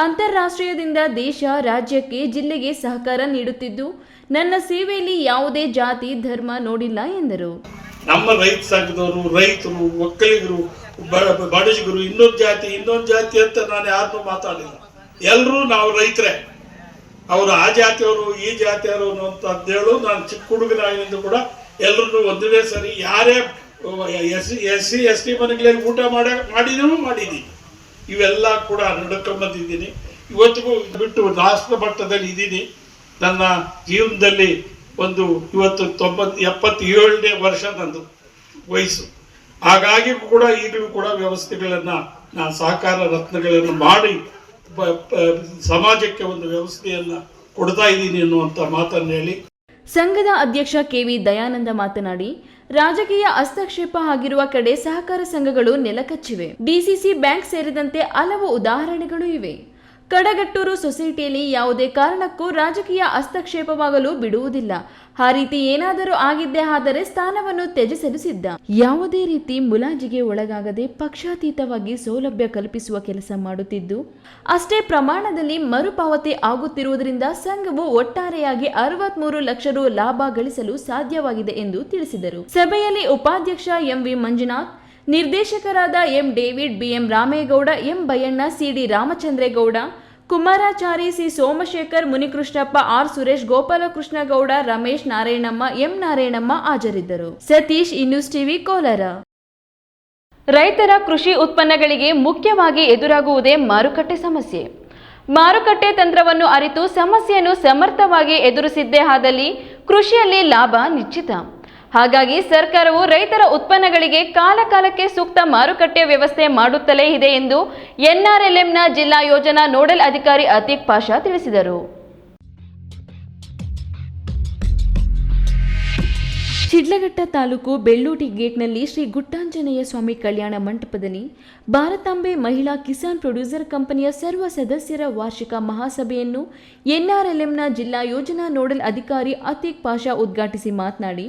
ಅಂತಾರಾಷ್ಟ್ರೀಯದಿಂದ ದೇಶ, ರಾಜ್ಯಕ್ಕೆ, ಜಿಲ್ಲೆಗೆ ಸಹಕಾರ ನೀಡುತ್ತಿದ್ದು, ನನ್ನ ಸೇವೆಯಲ್ಲಿ ಯಾವುದೇ ಜಾತಿ, ಧರ್ಮ ನೋಡಿಲ್ಲ ಎಂದರು. ನಮ್ಮ ರೈತ ಸಂಘದವರು, ರೈತರು, ಒಕ್ಕಲಿಗರು, ಬಡಜಿಗರು, ಇನ್ನೊಂದು ಜಾತಿ ಅಂತ ನಾನು ಯಾರನ್ನೂ ಮಾತಾಡಿಲ್ಲ. ಎಲ್ಲರೂ ನಾವು ರೈತರೇ. ಅವರು ಆ ಜಾತಿಯವರು, ಈ ಜಾತಿಯವರು ಅಂತೇಳು ನಾನು ಚಿಕ್ಕ ಹುಡುಗನಾಗಿನಿಂದ ಕೂಡ ಎಲ್ಲರೂ ಒಂದೇ ಸರಿ ಯಾರೇ SC ST ಮನೆಗಳಲ್ಲಿ ಊಟ ಮಾಡಿದ್ದೀನಿ. ಇವೆಲ್ಲ ಕೂಡ ನಡ್ಕೊಂಬಂದಿದ್ದೀನಿ. ಇವತ್ತಿಗೂ ಬಿಟ್ಟು ರಾಷ್ಟ್ರ ಮಟ್ಟದಲ್ಲಿ ಇದ್ದೀನಿ. ನನ್ನ ಜೀವನದಲ್ಲಿ ಇವತ್ತು 77ನೇ ವರ್ಷ ನಂದು ವಯಸ್ಸು. ಹಾಗಾಗಿ ಕೂಡ ಈಗಲೂ ಕೂಡ ವ್ಯವಸ್ಥೆಗಳನ್ನು ನಾನು ಸಹಕಾರ ರತ್ನಗಳನ್ನು ಮಾಡಿ ಸಮಾಜಕ್ಕೆ ಒಂದು ವ್ಯವಸ್ಥೆಯನ್ನು ಕೊಡ್ತಾ ಇದ್ದೀನಿ ಅನ್ನುವಂಥ ಮಾತನ್ನು ಹೇಳಿ, ಸಂಘದ ಅಧ್ಯಕ್ಷ ಕೆವಿ ದಯಾನಂದ ಮಾತನಾಡಿ, ರಾಜಕೀಯ ಹಸ್ತಕ್ಷೇಪ ಆಗಿರುವ ಕಡೆ ಸಹಕಾರ ಸಂಘಗಳು ನೆಲಕಚ್ಚಿವೆ. ಡಿಸಿಸಿ ಬ್ಯಾಂಕ್ ಸೇರಿದಂತೆ ಹಲವು ಉದಾಹರಣೆಗಳು ಇವೆ. ಕಡಗಟ್ಟೂರು ಸೊಸೈಟಿಯಲ್ಲಿ ಯಾವುದೇ ಕಾರಣಕ್ಕೂ ರಾಜಕೀಯ ಹಸ್ತಕ್ಷೇಪವಾಗಲು ಬಿಡುವುದಿಲ್ಲ. ಆ ರೀತಿ ಏನಾದರೂ ಆಗಿದ್ದೇ ಆದರೆ ಸ್ಥಾನವನ್ನು ತ್ಯಜಿಸಲು ಸಿದ್ಧ. ಯಾವುದೇ ರೀತಿ ಮುಲಾಜಿಗೆ ಒಳಗಾಗದೆ ಪಕ್ಷಾತೀತವಾಗಿ ಸೌಲಭ್ಯ ಕಲ್ಪಿಸುವ ಕೆಲಸ ಮಾಡುತ್ತಿದ್ದು, ಅಷ್ಟೇ ಪ್ರಮಾಣದಲ್ಲಿ ಮರುಪಾವತಿ ಆಗುತ್ತಿರುವುದರಿಂದ ಸಂಘವು ಒಟ್ಟಾರೆಯಾಗಿ 63 ಲಕ್ಷ ರು ಲಾಭ ಗಳಿಸಲು ಸಾಧ್ಯವಾಗಿದೆ ಎಂದು ತಿಳಿಸಿದರು. ಸಭೆಯಲ್ಲಿ ಉಪಾಧ್ಯಕ್ಷ ಎಂವಿ ಮಂಜುನಾಥ್, ನಿರ್ದೇಶಕರಾದ M David, BM Ramegowda, M Bayyanna, CD Ramachandregowda, Kumarachari, C Somashekar, Munikrishnappa, R Suresh, Gopalakrishnagowda, Ramesh, Narayanamma, M Narayanamma ಹಾಜರಿದ್ದರು. ಸತೀಶ್, ಈ ನ್ಯೂಸ್ ಟಿವಿ, ಕೋಲಾರ. ರೈತರ ಕೃಷಿ ಉತ್ಪನ್ನಗಳಿಗೆ ಮುಖ್ಯವಾಗಿ ಎದುರಾಗುವುದೇ ಮಾರುಕಟ್ಟೆ ಸಮಸ್ಯೆ. ಮಾರುಕಟ್ಟೆ ತಂತ್ರವನ್ನು ಅರಿತು ಸಮಸ್ಯೆಯನ್ನು ಸಮರ್ಥವಾಗಿ ಎದುರಿಸಿದ್ದೇ ಆದಲ್ಲಿ ಕೃಷಿಯಲ್ಲಿ ಲಾಭ ನಿಶ್ಚಿತ. ಹಾಗಾಗಿ ಸರ್ಕಾರವು ರೈತರ ಉತ್ಪನ್ನಗಳಿಗೆ ಕಾಲಕಾಲಕ್ಕೆ ಸೂಕ್ತ ಮಾರುಕಟ್ಟೆ ವ್ಯವಸ್ಥೆ ಮಾಡುತ್ತಲೇ ಇದೆ ಎಂದು NRLMನ ಜಿಲ್ಲಾ ಯೋಜನಾ ನೋಡಲ್ ಅಧಿಕಾರಿ ಅತೀಕ್ ಪಾಷಾ ತಿಳಿಸಿದರು. ಶಿಡ್ಲಘಟ್ಟ ತಾಲೂಕು ಬೆಳ್ಳೂಟಿ ಗೇಟ್ನಲ್ಲಿ ಶ್ರೀ ಗುಟ್ಟಾಂಜನೇಯ ಸ್ವಾಮಿ ಕಲ್ಯಾಣ ಮಂಟಪದಲ್ಲಿ ಭಾರತಾಂಬೆ ಮಹಿಳಾ ಕಿಸಾನ್ ಪ್ರೊಡ್ಯೂಸರ್ ಕಂಪನಿಯ ಸರ್ವ ಸದಸ್ಯರ ವಾರ್ಷಿಕ ಮಹಾಸಭೆಯನ್ನು NRLMನ ಜಿಲ್ಲಾ ಯೋಜನಾ ನೋಡಲ್ ಅಧಿಕಾರಿ ಅತೀಕ್ ಪಾಷಾ ಉದ್ಘಾಟಿಸಿ ಮಾತನಾಡಿ,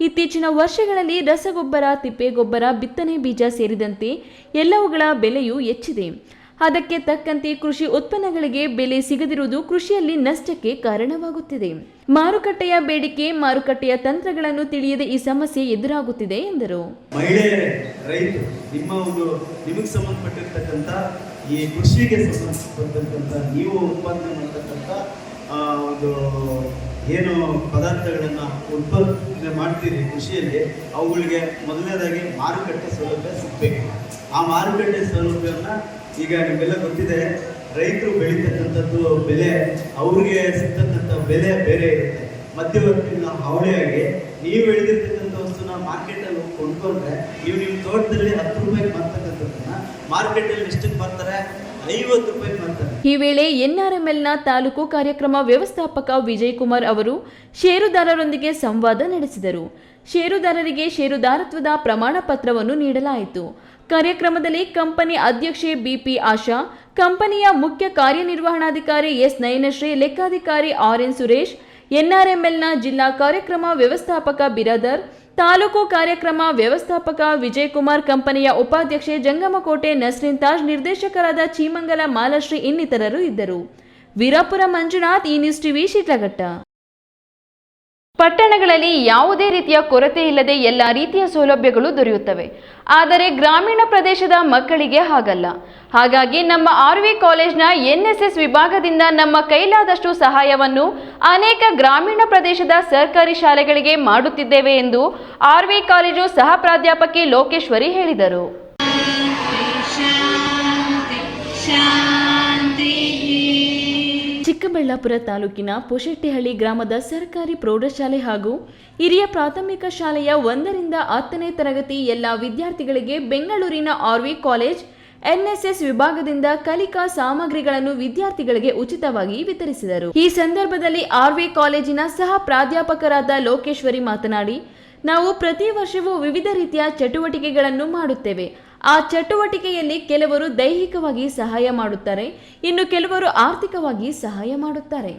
ಇತ್ತೀಚಿನ ವರ್ಷಗಳಲ್ಲಿ ರಸಗೊಬ್ಬರ, ತಿಪ್ಪೆಗೊಬ್ಬರ, ಬಿತ್ತನೆ ಬೀಜ ಸೇರಿದಂತೆ ಎಲ್ಲವುಗಳ ಬೆಲೆಯೂ ಹೆಚ್ಚಿದೆ. ಅದಕ್ಕೆ ತಕ್ಕಂತೆ ಕೃಷಿ ಉತ್ಪನ್ನಗಳಿಗೆ ಬೆಲೆ ಸಿಗದಿರುವುದು ಕೃಷಿಯಲ್ಲಿ ನಷ್ಟಕ್ಕೆ ಕಾರಣವಾಗುತ್ತಿದೆ. ಮಾರುಕಟ್ಟೆಯ ಬೇಡಿಕೆ, ಮಾರುಕಟ್ಟೆಯ ತಂತ್ರಗಳನ್ನು ತಿಳಿಯದೆ ಈ ಸಮಸ್ಯೆ ಎದುರಾಗುತ್ತಿದೆ ಎಂದರು. ಮಹಿಳೆಯರೇ, ರೈತರು, ನಿಮಗೆ ಸಂಬಂಧಪಟ್ಟಿರ್ತಕ್ಕಂಥ ಈ ಕೃಷಿಗೆ ಸಂಬಂಧಪಟ್ಟಂತ ನೀವು ಉತ್ಪಾದನೆ ಮಾಡತಕ್ಕಂಥ ಒಂದು ಏನು ಪದಾರ್ಥಗಳನ್ನು ಉತ್ಪಾದನೆ ಮಾಡ್ತೀರಿ ಕೃಷಿಯಲ್ಲಿ, ಅವುಗಳಿಗೆ ಮೊದಲನೇದಾಗಿ ಮಾರುಕಟ್ಟೆ ಸೌಲಭ್ಯ ಸಿಗಬೇಕು. ಆ ಮಾರುಕಟ್ಟೆ ಸೌಲಭ್ಯವನ್ನು ಈಗ ನಿಮಗೆಲ್ಲ ಗೊತ್ತಿದೆ, ರೈತರು ಬೆಳೀತಕ್ಕಂಥದ್ದು ಬೆಲೆ, ಅವ್ರಿಗೆ ಸಿಗ್ತಕ್ಕಂಥ ಬೆಲೆ ಬೇರೆ ಇರುತ್ತೆ. ಮಧ್ಯವರ್ತಿಗಳ ಹಾವಳಿಯಾಗಿ ನೀವು ಬೆಳೆದಿರ್ತಕ್ಕಂಥ ವಸ್ತುನ ಮಾರ್ಕೆಟಲ್ಲಿ ಹೋಗಿ ಕೊಂಡ್ಕೊಂಡ್ರೆ, ನೀವು ನಿಮ್ಮ ತೋಟದಲ್ಲಿ 10 ರೂಪಾಯಿಗೆ ಮಾರ್ತಕ್ಕಂಥದ್ದನ್ನ ಮಾರ್ಕೆಟಲ್ಲಿ ಎಷ್ಟಕ್ಕೆ ಮಾರ್ತಾರೆ? 50 ರೂಪಾಯಿಗೆ ಮಾರ್ತಾರೆ. ಈ ವೇಳೆ NRMLನ ತಾಲೂಕು ಕಾರ್ಯಕ್ರಮ ವ್ಯವಸ್ಥಾಪಕ ವಿಜಯ್ ಕುಮಾರ್ ಅವರು ಷೇರುದಾರರೊಂದಿಗೆ ಸಂವಾದ ನಡೆಸಿದರು. ಷೇರುದಾರರಿಗೆ ಷೇರುದಾರತ್ವದ ಪ್ರಮಾಣ ಪತ್ರವನ್ನು ನೀಡಲಾಯಿತು. ಕಾರ್ಯಕ್ರಮದಲ್ಲಿ ಕಂಪನಿ ಅಧ್ಯಕ್ಷೆ BP ಆಶಾ, ಕಂಪನಿಯ ಮುಖ್ಯ ಕಾರ್ಯನಿರ್ವಹಣಾಧಿಕಾರಿ S ನಯನಶ್ರೀ, ಲೆಕ್ಕಾಧಿಕಾರಿ RN ಸುರೇಶ್, NRMLನ ಜಿಲ್ಲಾ ಕಾರ್ಯಕ್ರಮ ವ್ಯವಸ್ಥಾಪಕ ಬಿರಾದರ್, ತಾಲೂಕು ಕಾರ್ಯಕ್ರಮ ವ್ಯವಸ್ಥಾಪಕ ವಿಜಯಕುಮಾರ್, ಕಂಪನಿಯ ಉಪಾಧ್ಯಕ್ಷೆ ಜಂಗಮಕೋಟೆ ನಸ್ರಿನ್ ತಾಜ್, ನಿರ್ದೇಶಕರಾದ ಚೀಮಂಗಲ ಮಾಲಶ್ರೀ ಇನ್ನಿತರರು ಇದ್ದರು. ವೀರಾಪುರ ಮಂಜುನಾಥ್, ಈ ನ್ಯೂಸ್ ಟಿವಿ, ಶಿಡ್ಲಘಟ್ಟ. ಪಟ್ಟಣಗಳಲ್ಲಿ ಯಾವುದೇ ರೀತಿಯ ಕೊರತೆ ಇಲ್ಲದೆ ಎಲ್ಲ ರೀತಿಯ ಸೌಲಭ್ಯಗಳು ದೊರೆಯುತ್ತವೆ. ಆದರೆ ಗ್ರಾಮೀಣ ಪ್ರದೇಶದ ಮಕ್ಕಳಿಗೆ ಹಾಗಲ್ಲ. ಹಾಗಾಗಿ ನಮ್ಮ ಆರ್ವಿ ಕಾಲೇಜ್ನ ಎನ್ಎಸ್ಎಸ್ ವಿಭಾಗದಿಂದ ನಮ್ಮ ಕೈಲಾದಷ್ಟು ಸಹಾಯವನ್ನು ಅನೇಕ ಗ್ರಾಮೀಣ ಪ್ರದೇಶದ ಸರ್ಕಾರಿ ಶಾಲೆಗಳಿಗೆ ಮಾಡುತ್ತಿದ್ದೇವೆ ಎಂದು ಆರ್ವಿ ಕಾಲೇಜು ಸಹ ಪ್ರಾಧ್ಯಾಪಕಿ ಲೋಕೇಶ್ವರಿ ಹೇಳಿದರು. ಚಿಕ್ಕಬಳ್ಳಾಪುರ ತಾಲೂಕಿನ ಪೊಶೆಟ್ಟಿಹಳ್ಳಿ ಗ್ರಾಮದ ಸರ್ಕಾರಿ ಪ್ರೌಢಶಾಲೆ ಹಾಗೂ ಹಿರಿಯ ಪ್ರಾಥಮಿಕ ಶಾಲೆಯ 1ರಿಂದ 10ನೇ ತರಗತಿ ಎಲ್ಲ ವಿದ್ಯಾರ್ಥಿಗಳಿಗೆ ಬೆಂಗಳೂರಿನ ಆರ್ವಿ ಕಾಲೇಜ್ ಎನ್ಎಸ್ಎಸ್ ವಿಭಾಗದಿಂದ ಕಲಿಕಾ ಸಾಮಗ್ರಿಗಳನ್ನು ವಿದ್ಯಾರ್ಥಿಗಳಿಗೆ ಉಚಿತವಾಗಿ ವಿತರಿಸಿದರು. ಈ ಸಂದರ್ಭದಲ್ಲಿ ಆರ್ವಿ ಕಾಲೇಜಿನ ಸಹ ಪ್ರಾಧ್ಯಾಪಕರಾದ ಲೋಕೇಶ್ವರಿ ಮಾತನಾಡಿ, ನಾವು ಪ್ರತಿ ವರ್ಷವೂ ವಿವಿಧ ರೀತಿಯ ಚಟುವಟಿಕೆಗಳನ್ನು ಮಾಡುತ್ತೇವೆ. ಆ ಚಟುವಟಿಕೆಯಲ್ಲಿ ಕೆಲವರು ದೈಹಿಕವಾಗಿ ಸಹಾಯ ಮಾಡುತ್ತಾರೆ, ಇನ್ನು ಕೆಲವರು ಆರ್ಥಿಕವಾಗಿ ಸಹಾಯ ಮಾಡುತ್ತಾರೆ.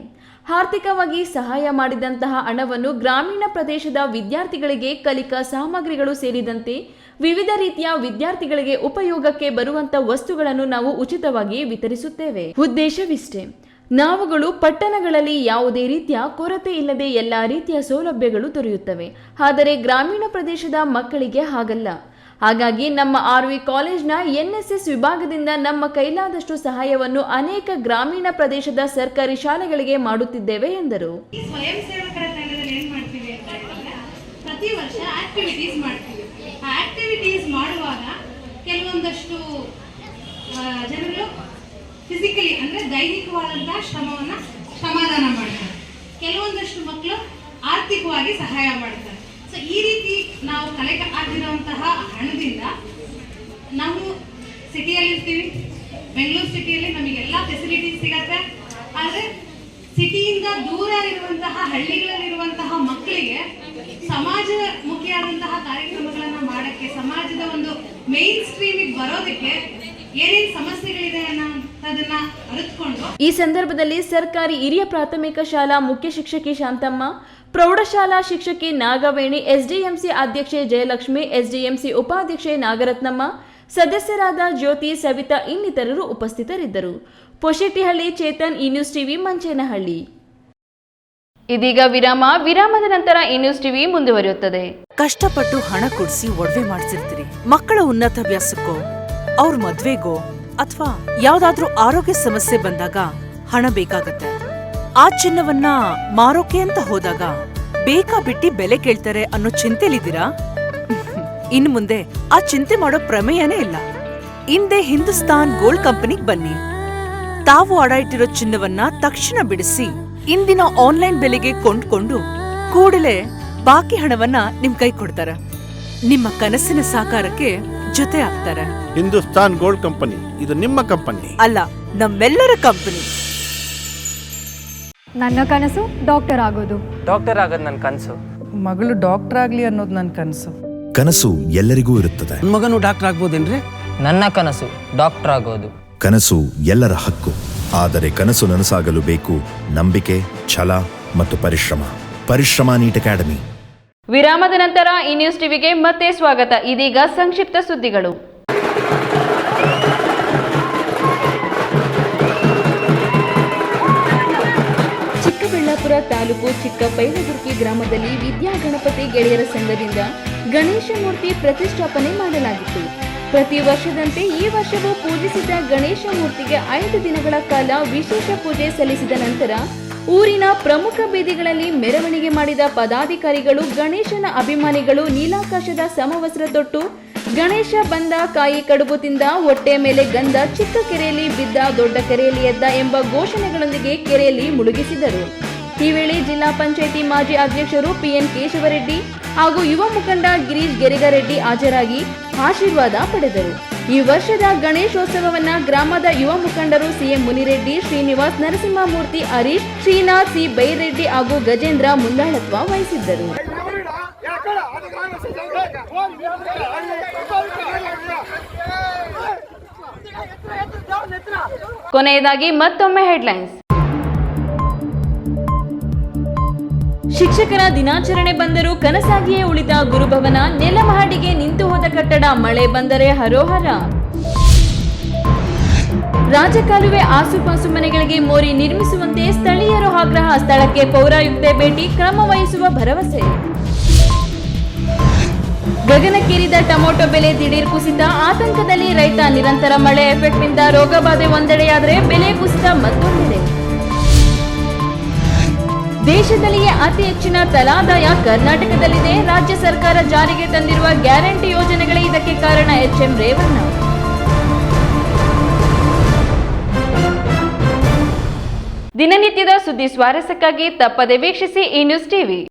ಆರ್ಥಿಕವಾಗಿ ಸಹಾಯ ಮಾಡಿದಂತಹ ಹಣವನ್ನು ಗ್ರಾಮೀಣ ಪ್ರದೇಶದ ವಿದ್ಯಾರ್ಥಿಗಳಿಗೆ ಕಲಿಕಾ ಸಾಮಗ್ರಿಗಳು ಸೇರಿದಂತೆ ವಿವಿಧ ರೀತಿಯ ವಿದ್ಯಾರ್ಥಿಗಳಿಗೆ ಉಪಯೋಗಕ್ಕೆ ಬರುವಂತ ವಸ್ತುಗಳನ್ನು ನಾವು ಉಚಿತವಾಗಿ ವಿತರಿಸುತ್ತೇವೆ. ಉದ್ದೇಶವಿಷ್ಟೇ, ನಾವುಗಳು ಪಟ್ಟಣಗಳಲ್ಲಿ ಯಾವುದೇ ರೀತಿಯ ಕೊರತೆ ಇಲ್ಲದೆ ಎಲ್ಲ ರೀತಿಯ ಸೌಲಭ್ಯಗಳು ದೊರೆಯುತ್ತವೆ. ಆದರೆ ಗ್ರಾಮೀಣ ಪ್ರದೇಶದ ಮಕ್ಕಳಿಗೆ ಹಾಗಲ್ಲ. ಹಾಗಾಗಿ ನಮ್ಮ ಆರ್ವಿ ಕಾಲೇಜ್ನ ಎನ್ಎಸ್ಎಸ್ ವಿಭಾಗದಿಂದ ನಮ್ಮ ಕೈಲಾದಷ್ಟು ಸಹಾಯವನ್ನು ಅನೇಕ ಗ್ರಾಮೀಣ ಪ್ರದೇಶದ ಸರ್ಕಾರಿ ಶಾಲೆಗಳಿಗೆ ಮಾಡುತ್ತಿದ್ದೇವೆ ಎಂದರು. ಸ್ವಯಂ ಸೇವಕರ ತಂಡದಲ್ಲಿ ಏನ್ ಮಾಡ್ತೀವಿ ಅಂತ ಹೇಳಿದ್ರೆ, ಪ್ರತಿ ವರ್ಷ ಆಕ್ಟಿವಿಟೀಸ್ ಮಾಡ್ತೀವಿ. ಆ ಆಕ್ಟಿವಿಟೀಸ್ ಮಾಡುವಾಗ ಕೆಲವೊಂದಷ್ಟು ಜನರು ಫಿಸಿಕಲಿ ಅಂದ್ರೆ ದೈಹಿಕವಾದಂತಹ ಶ್ರಮದಾನ ಮಾಡ್ತಾರೆ, ಕೆಲವೊಂದಷ್ಟು ಮಕ್ಕಳು ಆರ್ಥಿಕವಾಗಿ ಸಹಾಯ ಮಾಡ್ತಾರೆ. ಸೊ ಈ ರೀತಿ ನಾವು ಕಲೆಕ್ಟ್ ಆಗಿರುವಂತಹ ಹಣದಿಂದ ನಾವು ಸಿಟಿಯಲ್ಲಿ ಇರ್ತೀವಿ, ಬೆಂಗಳೂರು ಸಿಟಿಯಲ್ಲಿ ನಮಗೆಲ್ಲ ಫೆಸಿಲಿಟೀಸ್ ಸಿಗತ್ತೆ. ಆದರೆ ಸಿಟಿಯಿಂದ ದೂರ ಇರುವಂತಹ ಹಳ್ಳಿಗಳಲ್ಲಿರುವಂತಹ ಮಕ್ಕಳಿಗೆ ಸಮಾಜಮುಖಿಯಾದಂತಹ ಕಾರ್ಯಕ್ರಮಗಳನ್ನು ಮಾಡಕ್ಕೆ, ಸಮಾಜದ ಒಂದು ಮೇನ್ ಸ್ಟ್ರೀಮಿಗೆ ಬರೋದಕ್ಕೆ ಏನೇನು ಸಮಸ್ಯೆಗಳಿದೆ ಅನ್ನೋದನ್ನ ಅರಿತುಕೊಂಡು ಈ ಸಂದರ್ಭದಲ್ಲಿ ಸರ್ಕಾರಿ ಹಿರಿಯ ಪ್ರಾಥಮಿಕ ಶಾಲಾ ಮುಖ್ಯ ಶಿಕ್ಷಕಿ ಶಾಂತಮ್ಮ, ಪ್ರೌಢಶಾಲಾ ಶಿಕ್ಷಕಿ ನಾಗವೇಣಿ, ಎಸ್ಡಿಎಂಸಿ ಅಧ್ಯಕ್ಷೆ ಜಯಲಕ್ಷ್ಮಿ, ಎಸ್ಡಿಎಂಸಿ ಉಪಾಧ್ಯಕ್ಷೆ ನಾಗರತ್ನಮ್ಮ, ಸದಸ್ಯರಾದ ಜ್ಯೋತಿ, ಸವಿತಾ ಇನ್ನಿತರರು ಉಪಸ್ಥಿತರಿದ್ದರು. ಪೊಶೆಟ್ಟಿಹಳ್ಳಿ ಚೇತನ್, ಈ ನ್ಯೂಸ್ ಟಿವಿ, ಮಂಚೇನಹಳ್ಳಿ. ಇದೀಗ ವಿರಾಮದ ನಂತರ ಈ ನ್ಯೂಸ್ ಟಿವಿ ಮುಂದುವರಿಯುತ್ತದೆ. ಕಷ್ಟಪಟ್ಟು ಹಣ ಕೊಡಿಸಿ ಒಡವೆ ಮಾಡಿಸಿರ್ತೀರಿ, ಮಕ್ಕಳ ಉನ್ನತಾಭ್ಯಾಸಕ್ಕೋ, ಅವ್ರ ಮದ್ವೆಗೋ ಅಥವಾ ಯಾವ್ದಾದ್ರೂ ಆರೋಗ್ಯ ಸಮಸ್ಯೆ ಬಂದಾಗ ಹಣ ಬೇಕಾಗತ್ತೆ. ಆ ಚಿನ್ನವನ್ನ ಮಾರೋಕೆ ಅಂತ ಹೋದಾಗ ಬೇಕಾಬಿಟ್ಟಿ ಬೆಲೆ ಕೇಳ್ತಾರೆ ಅನ್ನೋ ಚಿಂತೆಲಿದ್ದೀರಾ? ಇನ್ನು ಮುಂದೆ ಆ ಚಿಂತೆ ಮಾಡೋ ಪ್ರಮೇಯನೇ ಇಲ್ಲ. ಹಿಂದೆ ಹಿಂದೂಸ್ತಾನ್ ಗೋಲ್ಡ್ ಕಂಪನಿಗೆ ಬನ್ನಿ. ತಾವು ಅಡ ಇಟ್ಟಿರೋ ಚಿನ್ನವನ್ನ ತಕ್ಷಣ ಬಿಡಿಸಿ ಇಂದಿನ ಆನ್ಲೈನ್ ಬೆಲೆಗೆ ಕೊಂಡ್ಕೊಂಡು ಕೂಡಲೇ ಬಾಕಿ ಹಣವನ್ನ ನಿಮ್ ಕೈ ಕೊಡ್ತಾರೆ. ನಿಮ್ಮ ಕನಸಿನ ಸಾಕಾರಕ್ಕೆ ಜೊತೆ ಆಗ್ತಾರೆ. ಹಿಂದೂಸ್ತಾನ್ ಗೋಲ್ಡ್ ಕಂಪನಿ, ಇದು ನಿಮ್ಮ ಕಂಪನಿ ಅಲ್ಲ, ನಮ್ಮೆಲ್ಲರ ಕಂಪನಿ. ನನ್ನ ಕನಸು ಡಾಕ್ಟರ್ ಆಗೋದು. ಡಾಕ್ಟರ್ ಆಗೋದು ನನ್ನ ಕನಸು. ಮಗಳು ಡಾಕ್ಟರ್ ಆಗ್ಲಿ ಅನ್ನೋದು ನನ್ನ ಕನಸು. ಕನಸು ಎಲ್ಲರಿಗೂ ಇರುತ್ತದೆ. ಮಗನು ಡಾಕ್ಟರ್ ಆಗ್ಬೋದೇನ್ರಿ? ನನ್ನ ಕನಸು ಡಾಕ್ಟರ್ ಆಗೋದು. ಕನಸು ಎಲ್ಲರ ಹಕ್ಕು. ಆದರೆ ಕನಸು ನನಸಾಗಲು ಬೇಕು ನಂಬಿಕೆ, ಛಲ ಮತ್ತು ಪರಿಶ್ರಮ. Neat academy. ವಿರಾಮದ ನಂತರ ಈ ನ್ಯೂಸ್ ಟಿವಿಗೆ ಮತ್ತೆ ಸ್ವಾಗತ. ಇದೀಗ ಸಂಕ್ಷಿಪ್ತ ಸುದ್ದಿಗಳು. ಚಿಕ್ಕಬಳ್ಳಾಪುರ ತಾಲೂಕು ಚಿಕ್ಕಪೈಲಗುರ್ಕಿ ಗ್ರಾಮದಲ್ಲಿ ವಿದ್ಯಾಗಣಪತಿ ಗೆಳೆಯರ ಸಂಘದಿಂದ ಗಣೇಶ ಮೂರ್ತಿ ಪ್ರತಿಷ್ಠಾಪನೆ ಮಾಡಲಾಗಿತ್ತು. ಪ್ರತಿ ವರ್ಷದಂತೆ ಈ ವರ್ಷವೂ ಪೂಜಿಸಿದ ಗಣೇಶ ಮೂರ್ತಿಗೆ 5 ದಿನಗಳ ಕಾಲ ವಿಶೇಷ ಪೂಜೆ ಸಲ್ಲಿಸಿದ ನಂತರ ಊರಿನ ಪ್ರಮುಖ ಬೀದಿಗಳಲ್ಲಿ ಮೆರವಣಿಗೆ ಮಾಡಿದ ಪದಾಧಿಕಾರಿಗಳು, ಗಣೇಶನ ಅಭಿಮಾನಿಗಳು ನೀಲಾಕಾಶದ ಸಮವಸ್ತ್ರ ತೊಟ್ಟು ಗಣೇಶ ಬಂದ, ಕಾಯಿ ಕಡುಬು ತಿಂದ, ಹೊಟ್ಟೆ ಮೇಲೆ ಗಂಧ, ಚಿಕ್ಕ ಕೆರೆಯಲ್ಲಿ ಬಿದ್ದ, ದೊಡ್ಡ ಕೆರೆಯಲ್ಲಿ ಎದ್ದ ಎಂಬ ಘೋಷಣೆಗಳೊಂದಿಗೆ ಕೆರೆಯಲ್ಲಿ ಮುಳುಗಿಸಿದರು. ಈ ವೇಳೆ ಜಿಲ್ಲಾ ಪಂಚಾಯಿತಿ ಮಾಜಿ ಅಧ್ಯಕ್ಷರು ಪಿಎನ್ ಕೇಶವರೆಡ್ಡಿ ಹಾಗೂ ಯುವ ಮುಖಂಡ ಗಿರೀಶ್ ಗೆರಿಗಾರೆಡ್ಡಿ ಹಾಜರಾಗಿ ಆಶೀರ್ವಾದ ಪಡೆದರು. ಈ ವರ್ಷದ ಗಣೇಶೋತ್ಸವವನ್ನ ಗ್ರಾಮದ ಯುವ ಮುಖಂಡರು ಸಿಎಂ ಮುನಿರೆಡ್ಡಿ, ಶ್ರೀನಿವಾಸ್, ನರಸಿಂಹಮೂರ್ತಿ, ಹರೀಶ್, ಶ್ರೀನಾಥ್, ಸಿ ಬೈರೆಡ್ಡಿ ಹಾಗೂ ಗಜೇಂದ್ರ ಮುಂದಾಳತ್ವ ವಹಿಸಿದ್ದರು. ಕೊನೆಯದಾಗಿ ಮತ್ತೊಮ್ಮೆ ಹೆಡ್ಲೈನ್ಸ್. ಶಿಕ್ಷಕರ ದಿನಾಚರಣೆ ಬಂದರೂ ಕನಸಾಗಿಯೇ ಉಳಿದ ಗುರುಭವನ, ನೆಲಮಹಡಿಗೆ ನಿಂತು ಹೋದ ಕಟ್ಟಡ ಮಳೆ ಬಂದರೆ ಹರೋಹರ. ರಾಜಕಾಲುವೆ ಆಸುಪಾಸು ಮನೆಗಳಿಗೆ ಮೋರಿ ನಿರ್ಮಿಸುವಂತೆ ಸ್ಥಳೀಯರು ಆಗ್ರಹ, ಸ್ಥಳಕ್ಕೆ ಪೌರಾಯುಕ್ತೆ ಭೇಟಿ, ಕ್ರಮ ವಹಿಸುವ ಭರವಸೆ. ಗಗನಕ್ಕೇರಿದ ಟೊಮೊಟೊ ಬೆಲೆ ದಿಢೀರ್ ಕುಸಿತ, ಆತಂಕದಲ್ಲಿ ರೈತ, ನಿರಂತರ ಮಳೆ ಎಫೆಕ್ಟ್ನಿಂದ ರೋಗಬಾಧೆ ಒಂದೆಡೆಯಾದರೆ ಬೆಲೆ ಕುಸಿತ ಮತ್ತೊಂದೆಡೆ. ದೇಶದಲ್ಲಿಯೇ ಅತಿ ಹೆಚ್ಚಿನ ತಲಾದಾಯ ಕರ್ನಾಟಕದಲ್ಲಿದೆ, ರಾಜ್ಯ ಸರ್ಕಾರ ಜಾರಿಗೆ ತಂದಿರುವ ಗ್ಯಾರಂಟಿ ಯೋಜನೆಗಳೇ ಇದಕ್ಕೆ ಕಾರಣ. HM ರೇವಣ್ಣ. ದಿನನಿತ್ಯದ ಸುದ್ದಿ ಸ್ವಾರಸ್ಯಕ್ಕಾಗಿ ತಪ್ಪದೆ ವೀಕ್ಷಿಸಿ ಈ ನ್ಯೂಸ್ ಟಿವಿ.